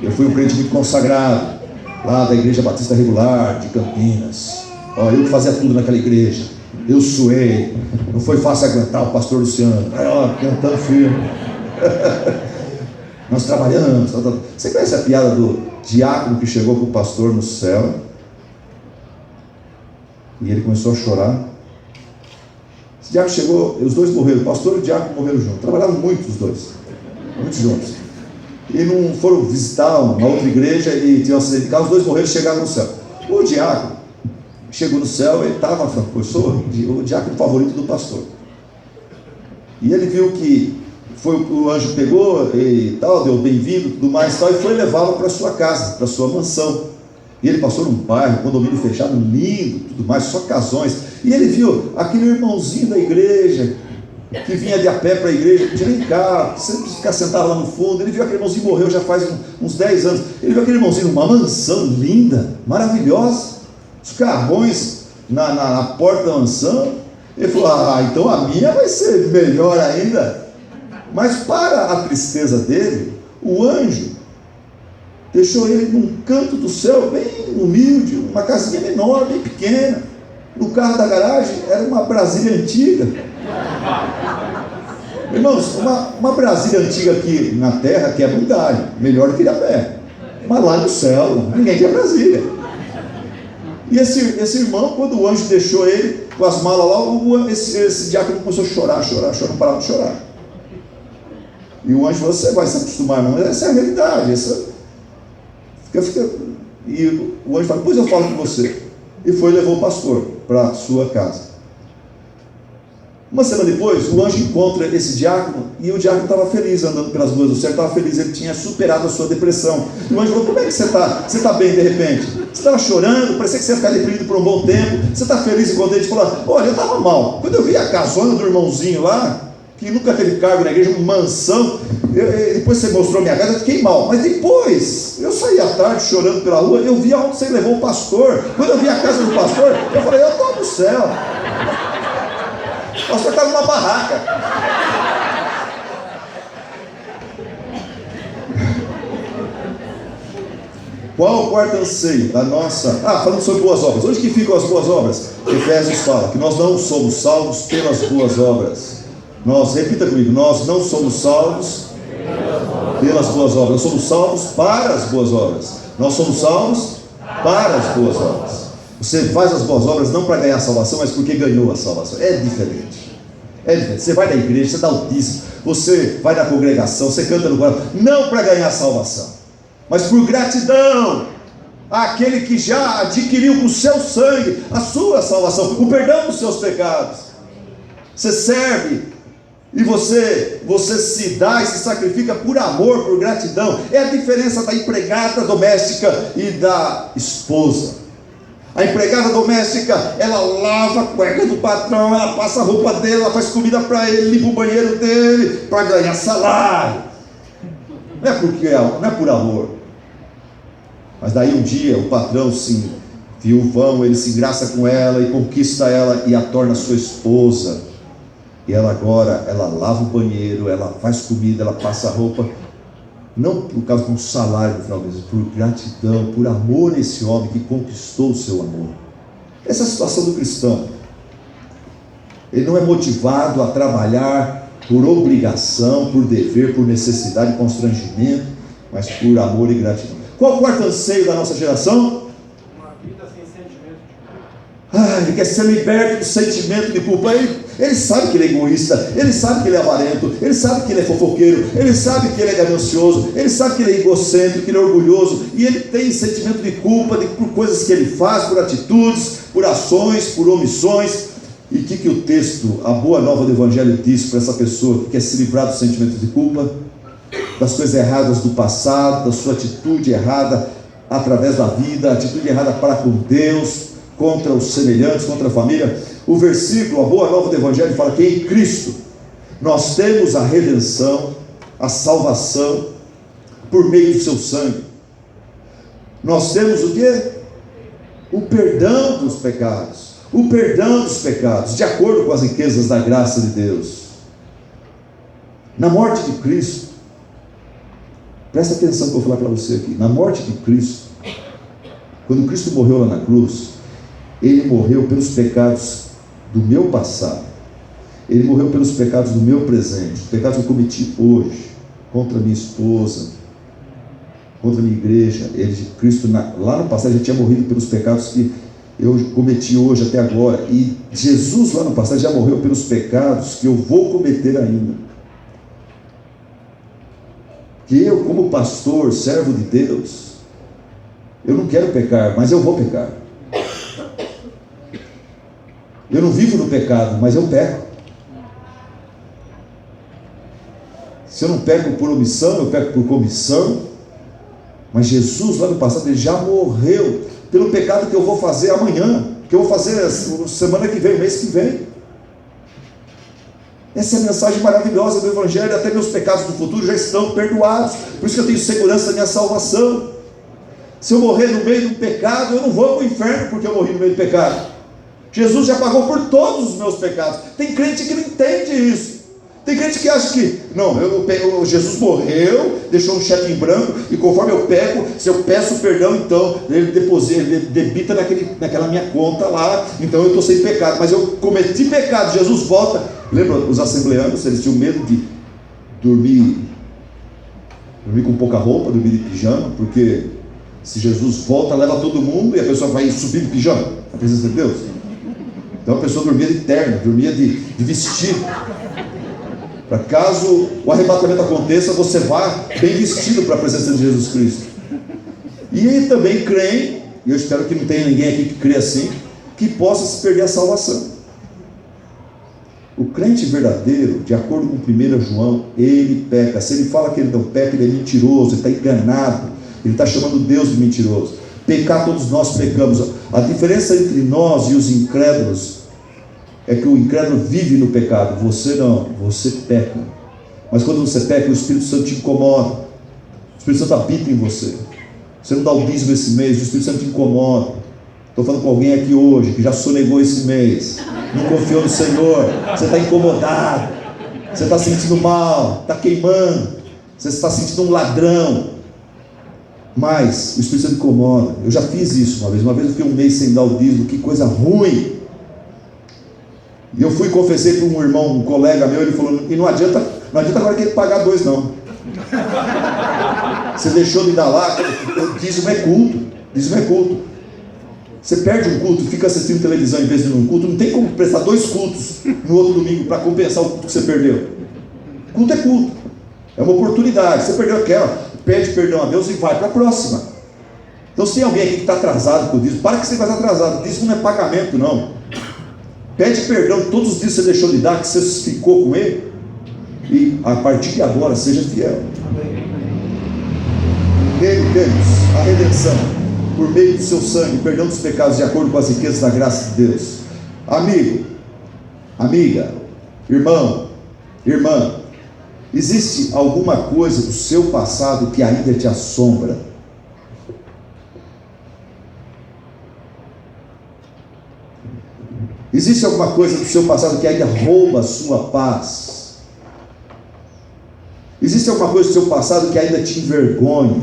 Eu fui um crente muito consagrado, lá da Igreja Batista Regular de Campinas. Eu que fazia tudo naquela igreja. Eu suei, não foi fácil aguentar o pastor Luciano, cantando firme. Nós trabalhamos. Você conhece a piada do diácono que chegou com o pastor no céu e ele começou a chorar? Esse diácono chegou, os dois morreram, o pastor e o diácono morreram juntos. Trabalhavam muito os dois, muito juntos. E não foram visitar uma outra igreja e tinham um acidente de carro, os dois morreram e chegaram no céu. O diácono chegou no céu, ele estava, o diácono favorito do pastor. E ele viu que o anjo pegou e tal, deu bem-vindo, tudo mais, tal, e foi levá-lo para sua casa, para sua mansão. E ele passou num bairro, condomínio fechado, lindo, tudo mais, só casões. E ele viu aquele irmãozinho da igreja, que vinha de a pé para a igreja, não tinha nem carro, sempre ficar sentado lá no fundo. Ele viu aquele irmãozinho, morreu já faz uns 10 anos. Ele viu aquele irmãozinho numa mansão linda, maravilhosa, os carrões na porta da mansão. Ele falou: então a minha vai ser melhor ainda. Mas para a tristeza dele, o anjo deixou ele num canto do céu, bem humilde, uma casinha menor, bem pequena. No carro da garagem era uma Brasília antiga. Irmãos, uma Brasília antiga aqui na terra quebra um galho, melhor do que ir a pé. Mas lá no céu, ninguém quer Brasília. E esse irmão, quando o anjo deixou ele com as malas lá, esse diácono começou a chorar, não parava de chorar. E o anjo falou: você vai se acostumar, não? Essa é a realidade. E o anjo falou: pois eu falo com você. E foi e levou o pastor para a sua casa. Uma semana depois, o anjo encontra esse diácono, e o diácono estava feliz andando pelas ruas do céu, estava feliz, ele tinha superado a sua depressão. E o anjo falou: como é que você está? Você está bem de repente? Você estava chorando, parecia que você ia ficar deprimido por um bom tempo, você está feliz e contente? Falou: olha, eu estava mal. Quando eu vi a casona do irmãozinho lá, que nunca teve cargo na igreja, uma mansão, depois você mostrou minha casa, eu fiquei mal. Mas depois, eu saí à tarde chorando pela rua, eu vi aonde você levou o pastor. Quando eu vi a casa do pastor, eu falei: eu estou no céu. O pastor está numa barraca. Qual o quarto anseio da nossa... falando sobre boas obras. Onde que ficam as boas obras? Efésios fala que nós não somos salvos pelas boas obras. Repita comigo: nós não somos salvos pelas boas obras. Nós somos salvos para as boas obras. Nós somos salvos para as boas obras. Você faz as boas obras não para ganhar a salvação, mas porque ganhou a salvação. É diferente. Você vai na igreja, você dá o dízimo, você vai na congregação, você canta no coral, não para ganhar a salvação, mas por gratidão àquele que já adquiriu com o seu sangue a sua salvação, o perdão dos seus pecados. Você serve e você se dá e se sacrifica por amor, por gratidão. É a diferença da empregada doméstica e da esposa. A empregada doméstica, ela lava a cueca do patrão, ela passa a roupa dele, ela faz comida para ele, limpa o banheiro dele, para ganhar salário. Não é por amor. Mas daí um dia o patrão se viuvão, ele se engraça com ela e conquista ela e a torna sua esposa. E ela agora, ela lava o banheiro, ela faz comida, ela passa roupa, não por causa de um salário no final do mês, por gratidão, por amor a esse homem que conquistou o seu amor. Essa é a situação do cristão. Ele não é motivado a trabalhar por obrigação, por dever, por necessidade, constrangimento, mas por amor e gratidão. Qual o quarto anseio da nossa geração? Uma vida sem sentimento de culpa. Ele quer ser liberto do sentimento de culpa. Ele sabe que ele é egoísta, ele sabe que ele é avarento, ele sabe que ele é fofoqueiro, ele sabe que ele é ganancioso, ele sabe que ele é egocêntrico, que ele é orgulhoso, e ele tem sentimento de culpa por coisas que ele faz, por atitudes, por ações, por omissões. E o que o texto, a boa nova do Evangelho diz para essa pessoa que quer se livrar do sentimento de culpa, das coisas erradas do passado, da sua atitude errada através da vida, atitude errada para com Deus, contra os semelhantes, contra a família? O versículo, a boa nova do Evangelho fala que em Cristo nós temos a redenção, a salvação por meio do seu sangue. Nós temos o quê? O perdão dos pecados. O perdão dos pecados, de acordo com as riquezas da graça de Deus. Na morte de Cristo, presta atenção que eu vou falar para você aqui. Na morte de Cristo, quando Cristo morreu lá na cruz, Ele morreu pelos pecados do meu passado. Ele morreu pelos pecados do meu presente, os pecados que eu cometi hoje, contra minha esposa, contra a minha igreja. Cristo lá no passado já tinha morrido pelos pecados que eu cometi hoje até agora, e Jesus lá no passado já morreu pelos pecados que eu vou cometer ainda. Que eu, como pastor, servo de Deus, eu não quero pecar, mas eu vou pecar. Eu não vivo no pecado, mas eu peco. Se eu não peco por omissão, eu peco por comissão. Mas Jesus lá no passado, Ele já morreu pelo pecado que eu vou fazer amanhã, que eu vou fazer semana que vem, mês que vem. Essa é a mensagem maravilhosa do Evangelho. Até meus pecados do futuro já estão perdoados. Por isso que eu tenho segurança da minha salvação. Se eu morrer no meio do pecado, eu não vou para o inferno porque eu morri no meio do pecado. Jesus já pagou por todos os meus pecados. Tem crente que não entende isso. Tem crente que acha que, não, Jesus morreu, deixou um cheque em branco, e conforme eu peco, se eu peço perdão, então ele deposita, ele debita naquela minha conta lá, então eu estou sem pecado. Mas eu cometi pecado, Jesus volta. Lembra, os assembleanos, eles tinham medo de dormir com pouca roupa, dormir de pijama, porque se Jesus volta, leva todo mundo, e a pessoa vai subir de pijama, a presença de Deus. Então a pessoa dormia de terno, dormia de vestido, para caso o arrebatamento aconteça, você vá bem vestido para a presença de Jesus Cristo. E também creem, e eu espero que não tenha ninguém aqui que crê assim, que possa se perder a salvação. O crente verdadeiro, de acordo com 1 João, ele peca. Se ele fala que ele não peca, ele é mentiroso, ele está enganado, ele está chamando Deus de mentiroso. Pecar, todos nós pecamos. A diferença entre nós e os incrédulos é que o incrédulo vive no pecado, você não, você peca. Mas quando você peca, o Espírito Santo te incomoda, o Espírito Santo habita em você. Você não dá o dízimo esse mês, o Espírito Santo te incomoda. Estou falando com alguém aqui hoje que já sonegou esse mês, não confiou no Senhor, você está incomodado, você está sentindo mal, está queimando, você está sentindo um ladrão. Mas o Espírito Santo incomoda. Eu já fiz isso uma vez eu fiquei um mês sem dar o dízimo, que coisa ruim. E eu fui e confessei para um irmão, um colega meu, ele falou, e não adianta agora que ele pagar 2 não. Você deixou de dar lá, dízimo é culto, dízimo é culto. Você perde um culto, fica assistindo televisão em vez de ir num culto, não tem como prestar 2 cultos no outro domingo para compensar o culto que você perdeu. Culto é culto, é uma oportunidade. Você perdeu aquela, pede perdão a Deus e vai para a próxima. Então se tem alguém aqui que está atrasado com o dízimo, para que você vai estar atrasado, dízimo não é pagamento não. Pede perdão de todos os dias que você deixou de dar, que você ficou com ele, e a partir de agora seja fiel. Nele temos a redenção por meio do seu sangue, o perdão dos pecados de acordo com as riquezas da graça de Deus. Amigo, amiga, irmão, irmã, existe alguma coisa do seu passado que ainda te assombra? Existe alguma coisa do seu passado que ainda rouba a sua paz? Existe alguma coisa do seu passado que ainda te envergonha?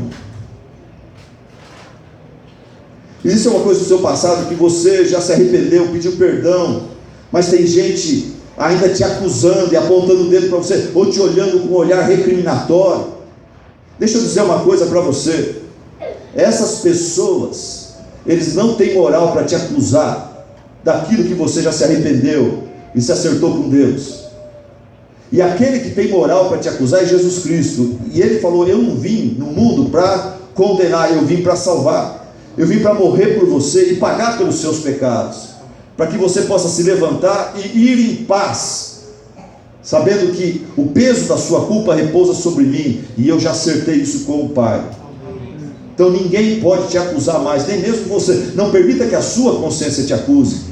Existe alguma coisa do seu passado que você já se arrependeu, pediu perdão, mas tem gente ainda te acusando e apontando o dedo para você, ou te olhando com um olhar recriminatório? Deixa eu dizer uma coisa para você: essas pessoas, eles não têm moral para te acusar daquilo que você já se arrependeu e se acertou com Deus. E aquele que tem moral para te acusar é Jesus Cristo. E ele falou: eu não vim no mundo para condenar, eu vim para salvar. Eu vim para morrer por você e pagar pelos seus pecados, para que você possa se levantar e ir em paz, sabendo que o peso da sua culpa repousa sobre mim, e eu já acertei isso com o Pai. Então ninguém pode te acusar mais, nem mesmo você. Não permita que a sua consciência te acuse.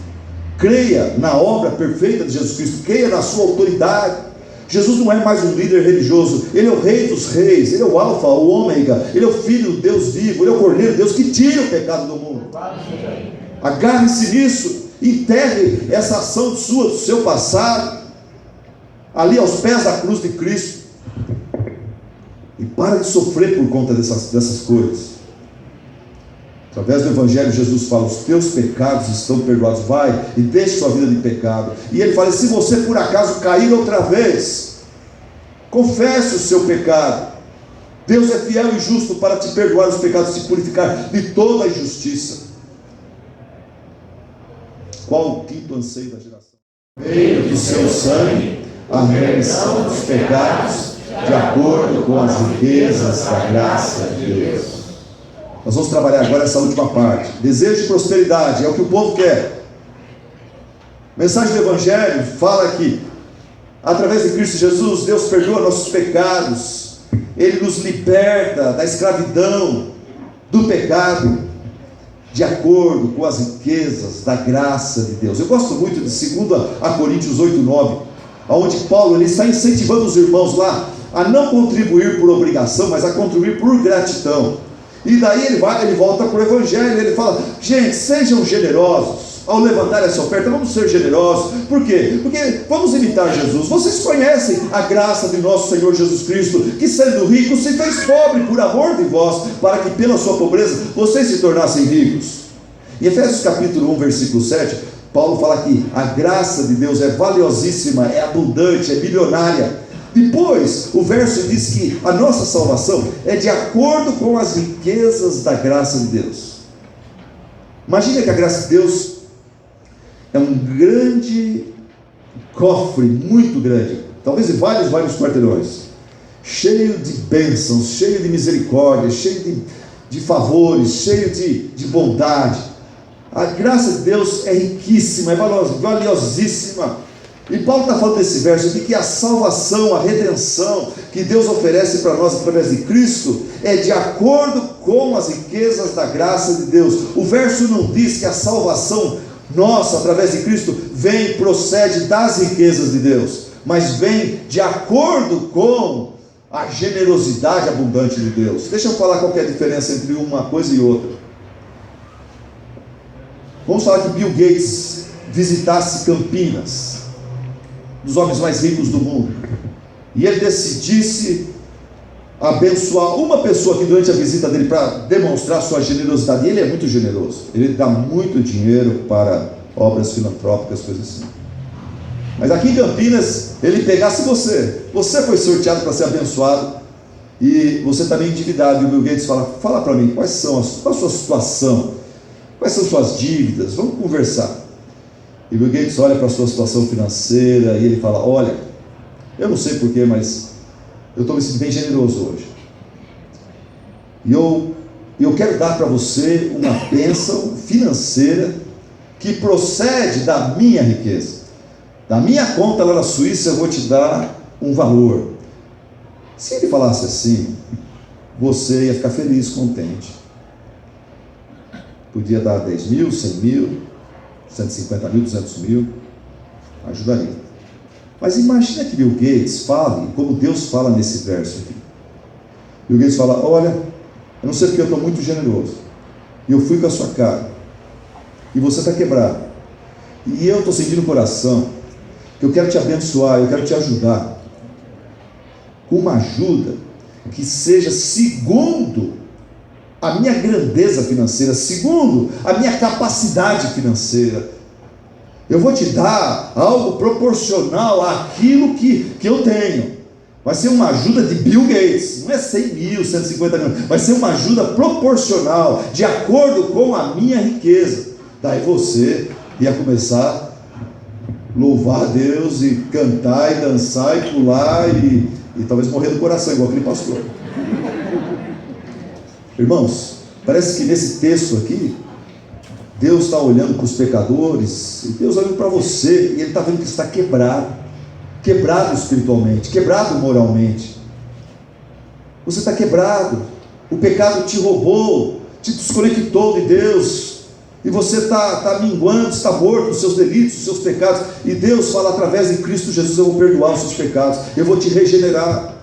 Creia na obra perfeita de Jesus Cristo, creia na sua autoridade. Jesus não é mais um líder religioso, Ele é o Rei dos Reis, Ele é o Alfa, o Ômega, Ele é o Filho do Deus vivo, Ele é o Cordeiro de Deus que tira o pecado do mundo. Agarre-se nisso, enterre essa ação sua, do seu passado, ali aos pés da cruz de Cristo, e para de sofrer por conta dessas coisas. Através do Evangelho, Jesus fala: os teus pecados estão perdoados, vai e deixe sua vida de pecado. E ele fala: se você por acaso cair outra vez, confesse o seu pecado. Deus é fiel e justo para te perdoar os pecados e te purificar de toda a injustiça. Qual o quinto anseio da geração? Meio do seu sangue, a remissão dos pecados, de acordo com as riquezas da graça de Deus. Nós vamos trabalhar agora essa última parte. Desejo de prosperidade, é o que o povo quer. A mensagem do Evangelho fala que através de Cristo Jesus, Deus perdoa nossos pecados, Ele nos liberta da escravidão, do pecado, de acordo com as riquezas da graça de Deus. Eu gosto muito de 2 Coríntios 8:9, onde Paulo ele está incentivando os irmãos lá a não contribuir por obrigação, mas a contribuir por gratidão. E daí ele volta para o Evangelho, ele fala: gente, sejam generosos. Ao levantar essa oferta, vamos ser generosos. Por quê? Porque vamos imitar Jesus. Vocês conhecem a graça de nosso Senhor Jesus Cristo, que sendo rico se fez pobre por amor de vós, para que pela sua pobreza vocês se tornassem ricos. Em Efésios capítulo 1, versículo 7, Paulo fala que a graça de Deus é valiosíssima, é abundante, é milionária. Depois, o verso diz que a nossa salvação é de acordo com as riquezas da graça de Deus. Imagina que a graça de Deus é um grande cofre, muito grande, talvez de vários quarteirões, cheio de bênçãos, cheio de misericórdia, cheio de favores, cheio de bondade. A graça de Deus é riquíssima, é valiosíssima. E Paulo está falando nesse verso aqui que a salvação, a redenção que Deus oferece para nós através de Cristo é de acordo com as riquezas da graça de Deus. O verso não diz que a salvação nossa através de Cristo procede das riquezas de Deus, mas vem de acordo com a generosidade abundante de Deus. Deixa eu falar qual que é a diferença entre uma coisa e outra. Vamos falar que Bill Gates visitasse Campinas, dos homens mais ricos do mundo, e ele decidisse abençoar uma pessoa aqui durante a visita dele para demonstrar sua generosidade. E ele é muito generoso, ele dá muito dinheiro para obras filantrópicas, coisas assim. Mas aqui em Campinas, ele pegasse você foi sorteado para ser abençoado, e você está meio endividado, e o Bill Gates fala para mim, qual a sua situação, quais são suas dívidas, vamos conversar. E Bill Gates olha para a sua situação financeira e ele fala: olha, eu não sei porquê, mas eu estou me sentindo bem generoso hoje. E eu quero dar para você uma bênção financeira que procede da minha riqueza. Da minha conta lá na Suíça eu vou te dar um valor. Se ele falasse assim, você ia ficar feliz, contente. Podia dar 10 mil, 100 mil, 150 mil, 200 mil, ajudaria. Mas imagina que Bill Gates fale, como Deus fala nesse verso aqui. Bill Gates fala: olha, eu não sei porque eu estou muito generoso, e eu fui com a sua cara, e você está quebrado, E eu estou sentindo no coração que eu quero te abençoar, eu quero te ajudar com uma ajuda que seja segundo a minha grandeza financeira, segundo a minha capacidade financeira. Eu vou te dar algo proporcional àquilo que eu tenho. Vai ser uma ajuda de Bill Gates, não é 100 mil, 150 mil, vai ser uma ajuda proporcional, de acordo com a minha riqueza. Daí você ia começar a louvar a Deus e cantar e dançar e pular e talvez morrer do coração, igual aquele pastor. Irmãos, parece que nesse texto aqui, Deus está olhando para os pecadores, e Deus olhando para você, e Ele está vendo que está quebrado espiritualmente, quebrado moralmente. Você está quebrado, o pecado te roubou, te desconectou de Deus, e você está minguando, está morto nos seus delitos, nos seus pecados, e Deus fala através de Cristo Jesus: eu vou perdoar os seus pecados, eu vou te regenerar.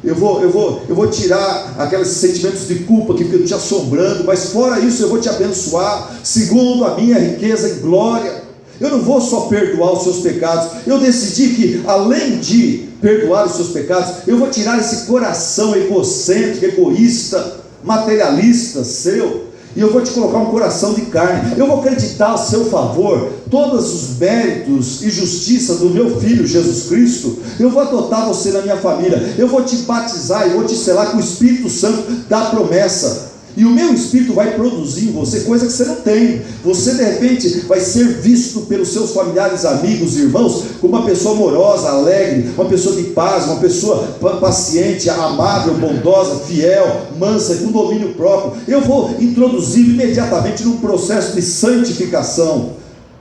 Eu vou tirar aqueles sentimentos de culpa que ficam te assombrando, mas fora isso eu vou te abençoar, segundo a minha riqueza em glória. Eu não vou só perdoar os seus pecados, eu decidi que além de perdoar os seus pecados, eu vou tirar esse coração egocêntrico, egoísta, materialista seu, e eu vou te colocar um coração de carne. Eu vou acreditar a seu favor todos os méritos e justiça do meu Filho Jesus Cristo. Eu vou adotar você na minha família, eu vou te batizar e vou te selar com o Espírito Santo da promessa, e o meu Espírito vai produzir em você coisa que você não tem. Você de repente vai ser visto pelos seus familiares, amigos, irmãos, como uma pessoa amorosa, alegre, uma pessoa de paz, uma pessoa paciente, amável, bondosa, fiel, mansa e com domínio próprio. Eu vou introduzir imediatamente num processo de santificação.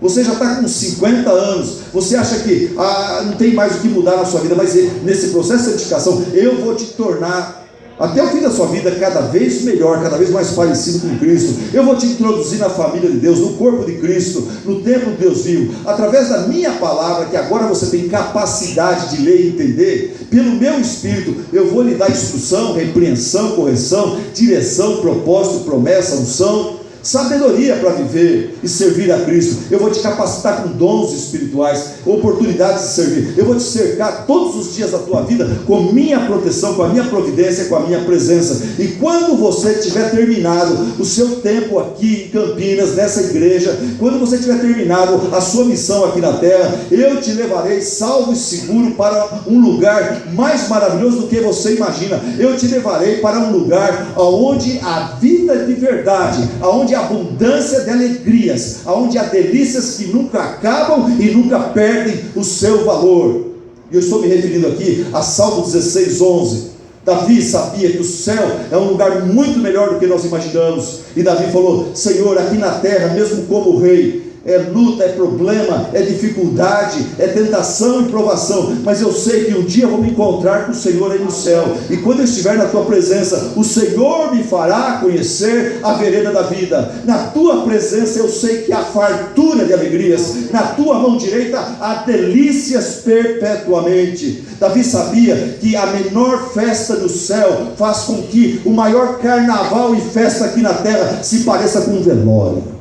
Você já está com 50 anos, você acha que não tem mais o que mudar na sua vida, mas nesse processo de santificação, eu vou te tornar até o fim da sua vida cada vez melhor, cada vez mais parecido com Cristo. Eu vou te introduzir na família de Deus, no corpo de Cristo, no templo de Deus vivo, através da minha palavra, que agora você tem capacidade de ler e entender. Pelo meu Espírito eu vou lhe dar instrução, repreensão, correção, direção, propósito, promessa, unção, sabedoria para viver e servir a Cristo. Eu vou te capacitar com dons espirituais, oportunidades de servir. Eu vou te cercar todos os dias da tua vida com minha proteção, com a minha providência, com a minha presença. E quando você tiver terminado o seu tempo aqui em Campinas, nessa igreja, quando você tiver terminado a sua missão aqui na terra, eu te levarei salvo e seguro para um lugar mais maravilhoso do que você imagina. Eu te levarei para um lugar onde a vida de verdade, onde abundância de alegrias, aonde há delícias que nunca acabam e nunca perdem o seu valor. E eu estou me referindo aqui a Salmo 16:11. Davi sabia que o céu é um lugar muito melhor do que nós imaginamos, e Davi falou: Senhor, aqui na terra, mesmo como rei, é luta, é problema, é dificuldade, é tentação e provação, mas eu sei que um dia eu vou me encontrar com o Senhor aí no céu, e quando eu estiver na tua presença, o Senhor me fará conhecer a vereda da vida. Na tua presença eu sei que há fartura de alegrias, na tua mão direita há delícias perpetuamente. Davi sabia que a menor festa do céu faz com que o maior carnaval e festa aqui na terra se pareça com um velório.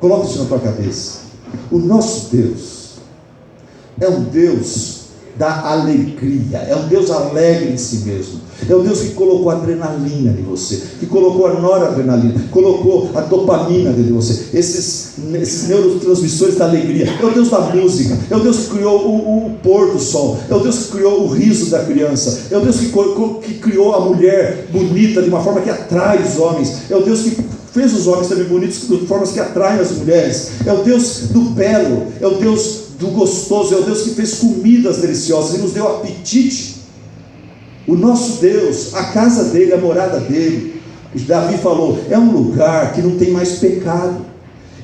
Coloque isso na tua cabeça. O nosso Deus é um Deus da alegria, é um Deus alegre em si mesmo, é um Deus que colocou a adrenalina em você, que colocou a noradrenalina, colocou a dopamina dentro de você, esses neurotransmissores da alegria. É o Deus da música, é o Deus que criou o pôr do sol, é o Deus que criou o riso da criança, é o Deus que criou a mulher bonita de uma forma que atrai os homens, é o Deus que fez os homens também bonitos de formas que atraem as mulheres, é o Deus do belo, é o Deus do gostoso, é o Deus que fez comidas deliciosas e nos deu apetite. O nosso Deus, a casa dele, a morada dele, Davi falou, é um lugar que não tem mais pecado.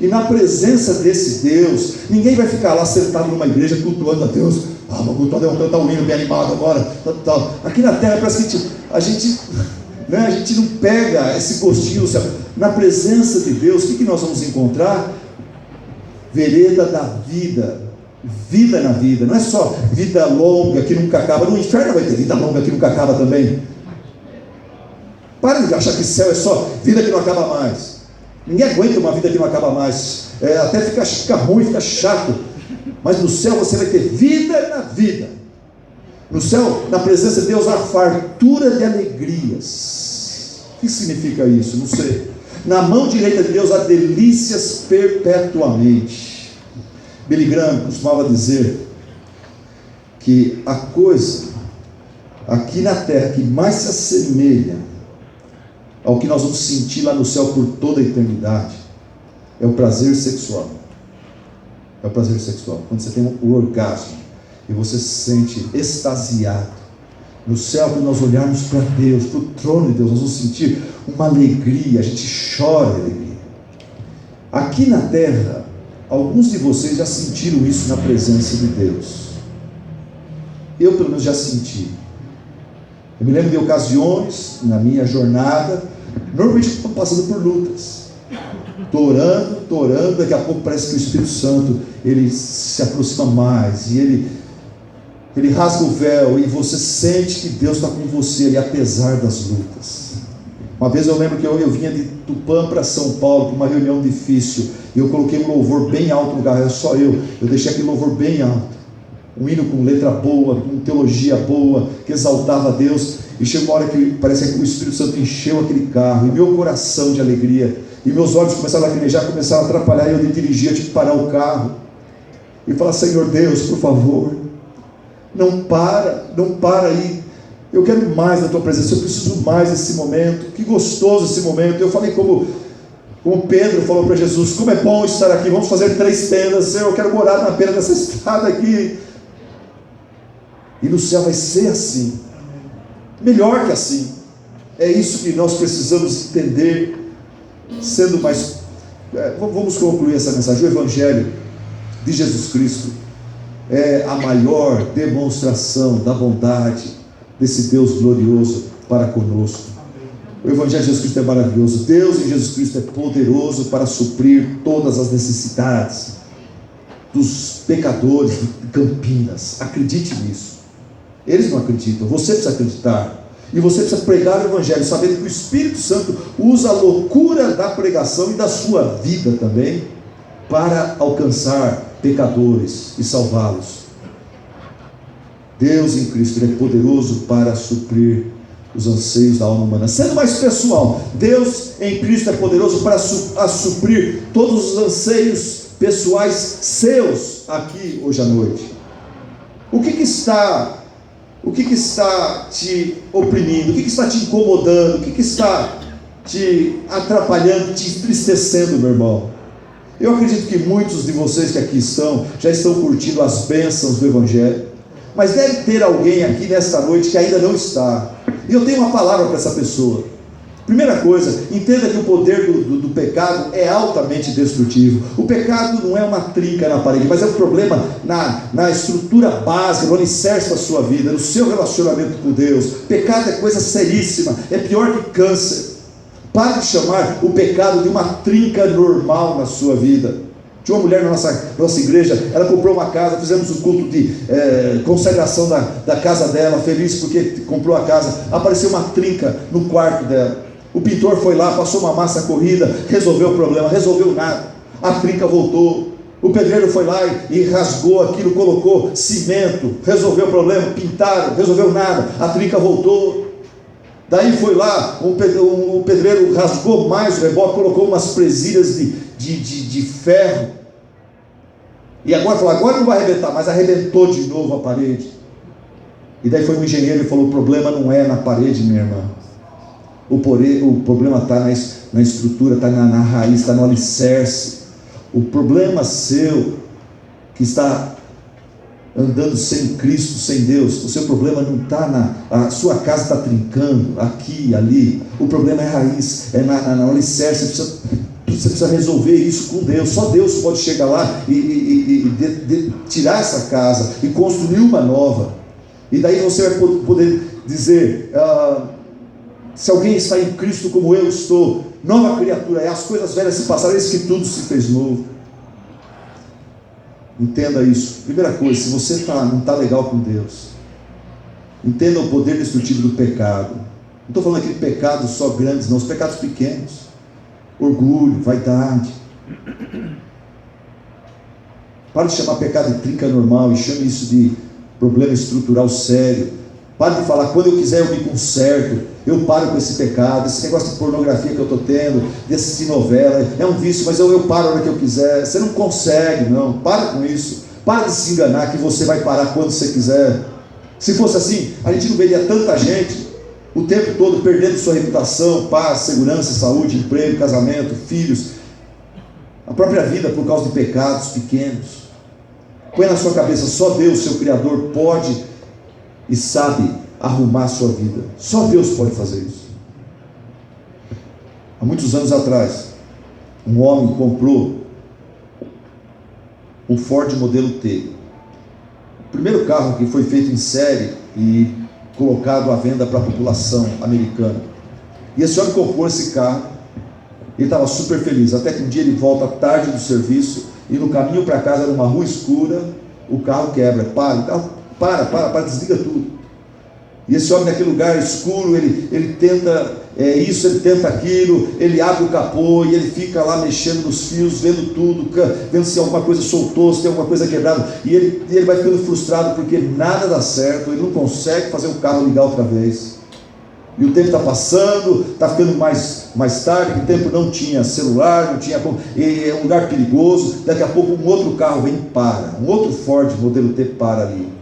E na presença desse Deus, ninguém vai ficar lá sentado numa igreja cultuando a Deus. Vamos cantar um hino bem animado agora, tal. Aqui na terra parece que a gente não pega esse gostinho. Na presença de Deus, o que nós vamos encontrar? Vereda da vida, vida na vida. Não é só vida longa que nunca acaba. No inferno vai ter vida longa que nunca acaba também. Para de achar que céu é só vida que não acaba mais. Ninguém aguenta uma vida que não acaba mais. Até fica ruim, fica chato. Mas no céu você vai ter vida na vida. No céu, na presença de Deus, há fartura de alegrias. O que significa isso? Não sei. Na mão direita de Deus há delícias perpetuamente. Billy Graham costumava dizer que a coisa aqui na terra que mais se assemelha ao que nós vamos sentir lá no céu por toda a eternidade é o prazer sexual. É o prazer sexual. Quando você tem o orgasmo e você se sente extasiado. No céu, quando nós olharmos para Deus, para o trono de Deus, nós vamos sentir uma alegria, a gente chora de alegria. Aqui na terra, alguns de vocês já sentiram isso na presença de Deus. Eu pelo menos já senti. Eu me lembro de ocasiões na minha jornada, normalmente estou passando por lutas, estou orando, daqui a pouco parece que o Espírito Santo ele se aproxima mais e ele rasga o véu e você sente que Deus está com você ali, apesar das lutas. Uma vez eu lembro que eu vinha de Tupã para São Paulo, para uma reunião difícil, e eu coloquei um louvor bem alto no carro, era só eu deixei aquele louvor bem alto, um hino com letra boa, com teologia boa, que exaltava a Deus, e chegou uma hora que parece que o Espírito Santo encheu aquele carro, e meu coração de alegria, e meus olhos começaram a lacrimejar, começaram a atrapalhar, e eu dirigia, eu tive que parar o carro, e falar: Senhor Deus, por favor, não para aí, eu quero mais da tua presença, eu preciso mais desse momento, que gostoso esse momento. Eu falei como Pedro falou para Jesus: como é bom estar aqui, vamos fazer 3 tendas, Senhor, eu quero morar na beira dessa estrada aqui. E no céu vai ser assim, melhor que assim. É isso que nós precisamos entender, sendo mais... Vamos concluir essa mensagem. O Evangelho de Jesus Cristo é a maior demonstração da bondade desse Deus glorioso para conosco. O Evangelho de Jesus Cristo é maravilhoso. Deus em Jesus Cristo é poderoso para suprir todas as necessidades dos pecadores de Campinas. Acredite nisso. Eles não acreditam, você precisa acreditar. E você precisa pregar o Evangelho, sabendo que o Espírito Santo usa a loucura da pregação e da sua vida também para alcançar pecadores e salvá-los. Deus em Cristo, Ele é poderoso para suprir os anseios da alma humana. Sendo mais pessoal, Deus em Cristo é poderoso para suprir todos os anseios pessoais seus aqui hoje à noite. O que está te oprimindo? O que está te incomodando? O que está te atrapalhando, te entristecendo, meu irmão? Eu acredito que muitos de vocês que aqui estão, já estão curtindo as bênçãos do Evangelho, mas deve ter alguém aqui nesta noite que ainda não está, e eu tenho uma palavra para essa pessoa. Primeira coisa, entenda que o poder do pecado é altamente destrutivo. O pecado não é uma trinca na parede, mas é um problema na estrutura básica, no alicerce da sua vida, no seu relacionamento com Deus. Pecado é coisa seríssima, é pior que câncer. Pare de chamar o pecado de uma trinca normal na sua vida. Tinha uma mulher na nossa igreja, ela comprou uma casa, fizemos um culto de consagração da casa dela, feliz porque comprou a casa. Apareceu uma trinca no quarto dela. O pintor foi lá, passou uma massa corrida, resolveu o problema, resolveu nada. A trinca voltou. O pedreiro foi lá e rasgou aquilo, colocou cimento, resolveu o problema, pintaram, resolveu nada. A trinca voltou. Daí foi lá, o pedreiro rasgou mais o reboque, colocou umas presilhas de ferro. E agora falou: agora não vai arrebentar, mas arrebentou de novo a parede. E daí foi um engenheiro e falou: o problema não é na parede, minha irmã. O problema está na estrutura, está na raiz, está no alicerce. O problema seu, que está andando sem Cristo, sem Deus, o seu problema não está a sua casa está trincando, aqui, ali. O problema é a raiz, é no alicerce. Você precisa resolver isso com Deus. Só Deus pode chegar lá e tirar essa casa e construir uma nova. E daí você vai poder dizer: se alguém está em Cristo como eu estou, nova criatura é, as coisas velhas se passaram, eis que tudo se fez novo. Entenda isso. Primeira coisa, se você não está legal com Deus, entenda o poder destrutivo do pecado. Não estou falando aqui de pecados só grandes, não, os pecados pequenos. orgulho, vaidade. Para de chamar pecado de trinca normal e chame isso de problema estrutural sério. Para de falar, quando eu quiser eu me conserto, eu paro com esse pecado, esse negócio de pornografia que eu estou tendo, de assistir novela, é um vício, mas eu paro a hora que eu quiser. Você não consegue, não, para com isso. Para de se enganar que você vai parar quando você quiser. Se fosse assim, a gente não veria tanta gente o tempo todo perdendo sua reputação, paz, segurança, saúde, emprego, casamento, filhos, a própria vida por causa de pecados pequenos. Põe na sua cabeça, só Deus, seu Criador, pode e sabe arrumar a sua vida. Só Deus pode fazer isso. Há muitos anos atrás, um homem comprou um Ford modelo T. O primeiro carro que foi feito em série e colocado à venda para a população americana. E esse homem comprou esse carro, ele estava super feliz, até que um dia ele volta tarde do serviço, e no caminho para casa, era uma rua escura, o carro quebra, para, desliga tudo. E esse homem naquele lugar escuro, ele tenta isso, ele tenta aquilo, ele abre o capô e ele fica lá mexendo nos fios, vendo tudo, vendo se alguma coisa soltou, se tem alguma coisa quebrada, e ele vai ficando frustrado porque nada dá certo, ele não consegue fazer o carro ligar outra vez. E o tempo está passando, está ficando mais tarde, o tempo não tinha celular, não tinha como, é um lugar perigoso. Daqui a pouco um outro carro vem e para, um outro Ford modelo T para ali.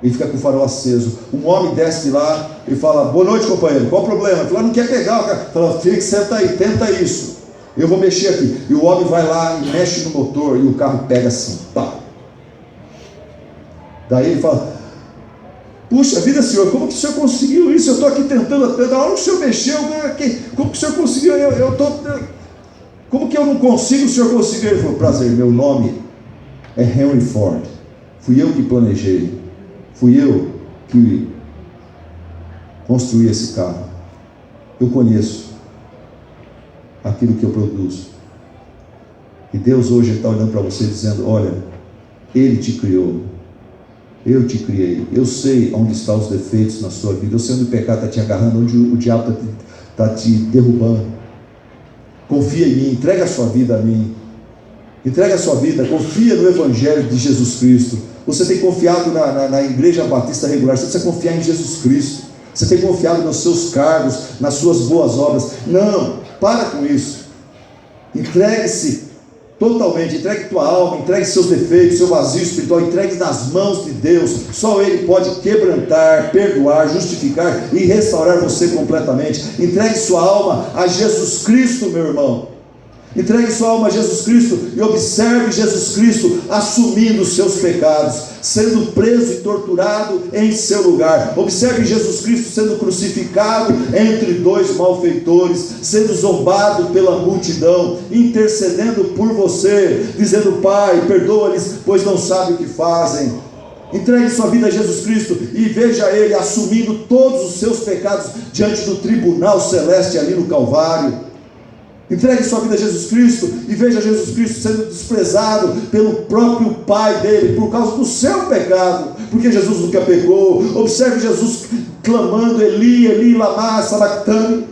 Ele fica com o farol aceso. Um homem desce lá e fala: boa noite, companheiro, qual o problema? Ele fala: não quer pegar o cara. Ele fala: Felix, senta aí, tenta isso, eu vou mexer aqui. E o homem vai lá e mexe no motor, e o carro pega assim, pá. Daí ele fala: puxa vida, senhor, como que o senhor conseguiu isso? Eu estou aqui tentando, da hora que o senhor mexeu, como que o senhor conseguiu? Como que eu não consigo, o senhor conseguiu? Ele falou: prazer, meu nome é Henry Ford, fui eu que planejei, fui eu que construí esse carro, eu conheço aquilo que eu produzo. E Deus hoje está olhando para você dizendo: olha, Ele te criou, eu te criei, eu sei onde estão os defeitos na sua vida, eu sei onde o pecado está te agarrando, onde o diabo está te derrubando. Confia em mim, entrega a sua vida a mim, entrega a sua vida, confia no Evangelho de Jesus Cristo. Você tem confiado na Igreja Batista Regular, você precisa confiar em Jesus Cristo. Você tem confiado nos seus cargos, nas suas boas obras. Não, para com isso. Entregue-se totalmente, entregue tua alma, entregue seus defeitos, seu vazio espiritual, entregue nas mãos de Deus. Só Ele pode quebrantar, perdoar, justificar e restaurar você completamente. Entregue sua alma a Jesus Cristo, meu irmão. Entregue sua alma a Jesus Cristo e observe Jesus Cristo assumindo os seus pecados, sendo preso e torturado em seu lugar. Observe Jesus Cristo sendo crucificado entre dois malfeitores, sendo zombado pela multidão, intercedendo por você, dizendo: Pai, perdoa-lhes, pois não sabem o que fazem. Entregue sua vida a Jesus Cristo e veja Ele assumindo todos os seus pecados diante do tribunal celeste ali no Calvário. Entregue sua vida a Jesus Cristo e veja Jesus Cristo sendo desprezado pelo próprio Pai dele por causa do seu pecado, porque Jesus nunca pecou. Observe Jesus clamando: Eli, Eli, lama sabachthani.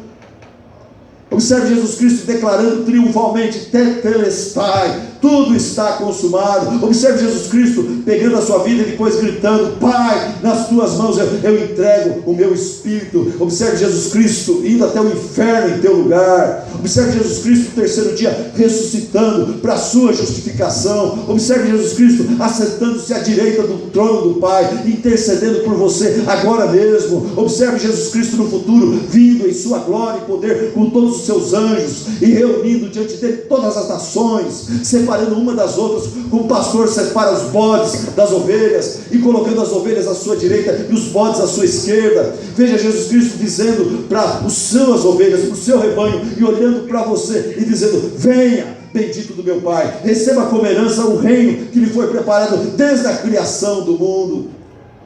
Observe Jesus Cristo declarando triunfalmente: tetelestai, tudo está consumado. Observe Jesus Cristo pegando a sua vida e depois gritando: Pai, nas tuas mãos eu entrego o meu espírito. Observe Jesus Cristo indo até o inferno em teu lugar. Observe Jesus Cristo no terceiro dia ressuscitando para a sua justificação. Observe Jesus Cristo assentando-se à direita do trono do Pai, intercedendo por você agora mesmo. Observe Jesus Cristo no futuro vindo em sua glória e poder com todos os seus anjos e reunindo diante dele todas as nações, separando uma das outras, como o pastor separa os bodes das ovelhas e colocando as ovelhas à sua direita e os bodes à sua esquerda. Veja Jesus Cristo dizendo para as suas ovelhas, para o seu rebanho, e olhando para você e dizendo: venha, bendito do meu Pai, receba como herança o reino que lhe foi preparado desde a criação do mundo.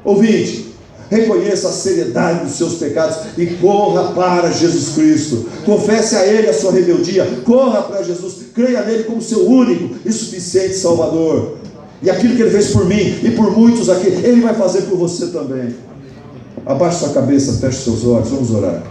Ouvinte, reconheça a seriedade dos seus pecados e corra para Jesus Cristo. Confesse a Ele a sua rebeldia, corra para Jesus, creia nele como seu único e suficiente Salvador. E aquilo que Ele fez por mim e por muitos aqui, Ele vai fazer por você também. Abaixe sua cabeça, feche seus olhos, vamos orar.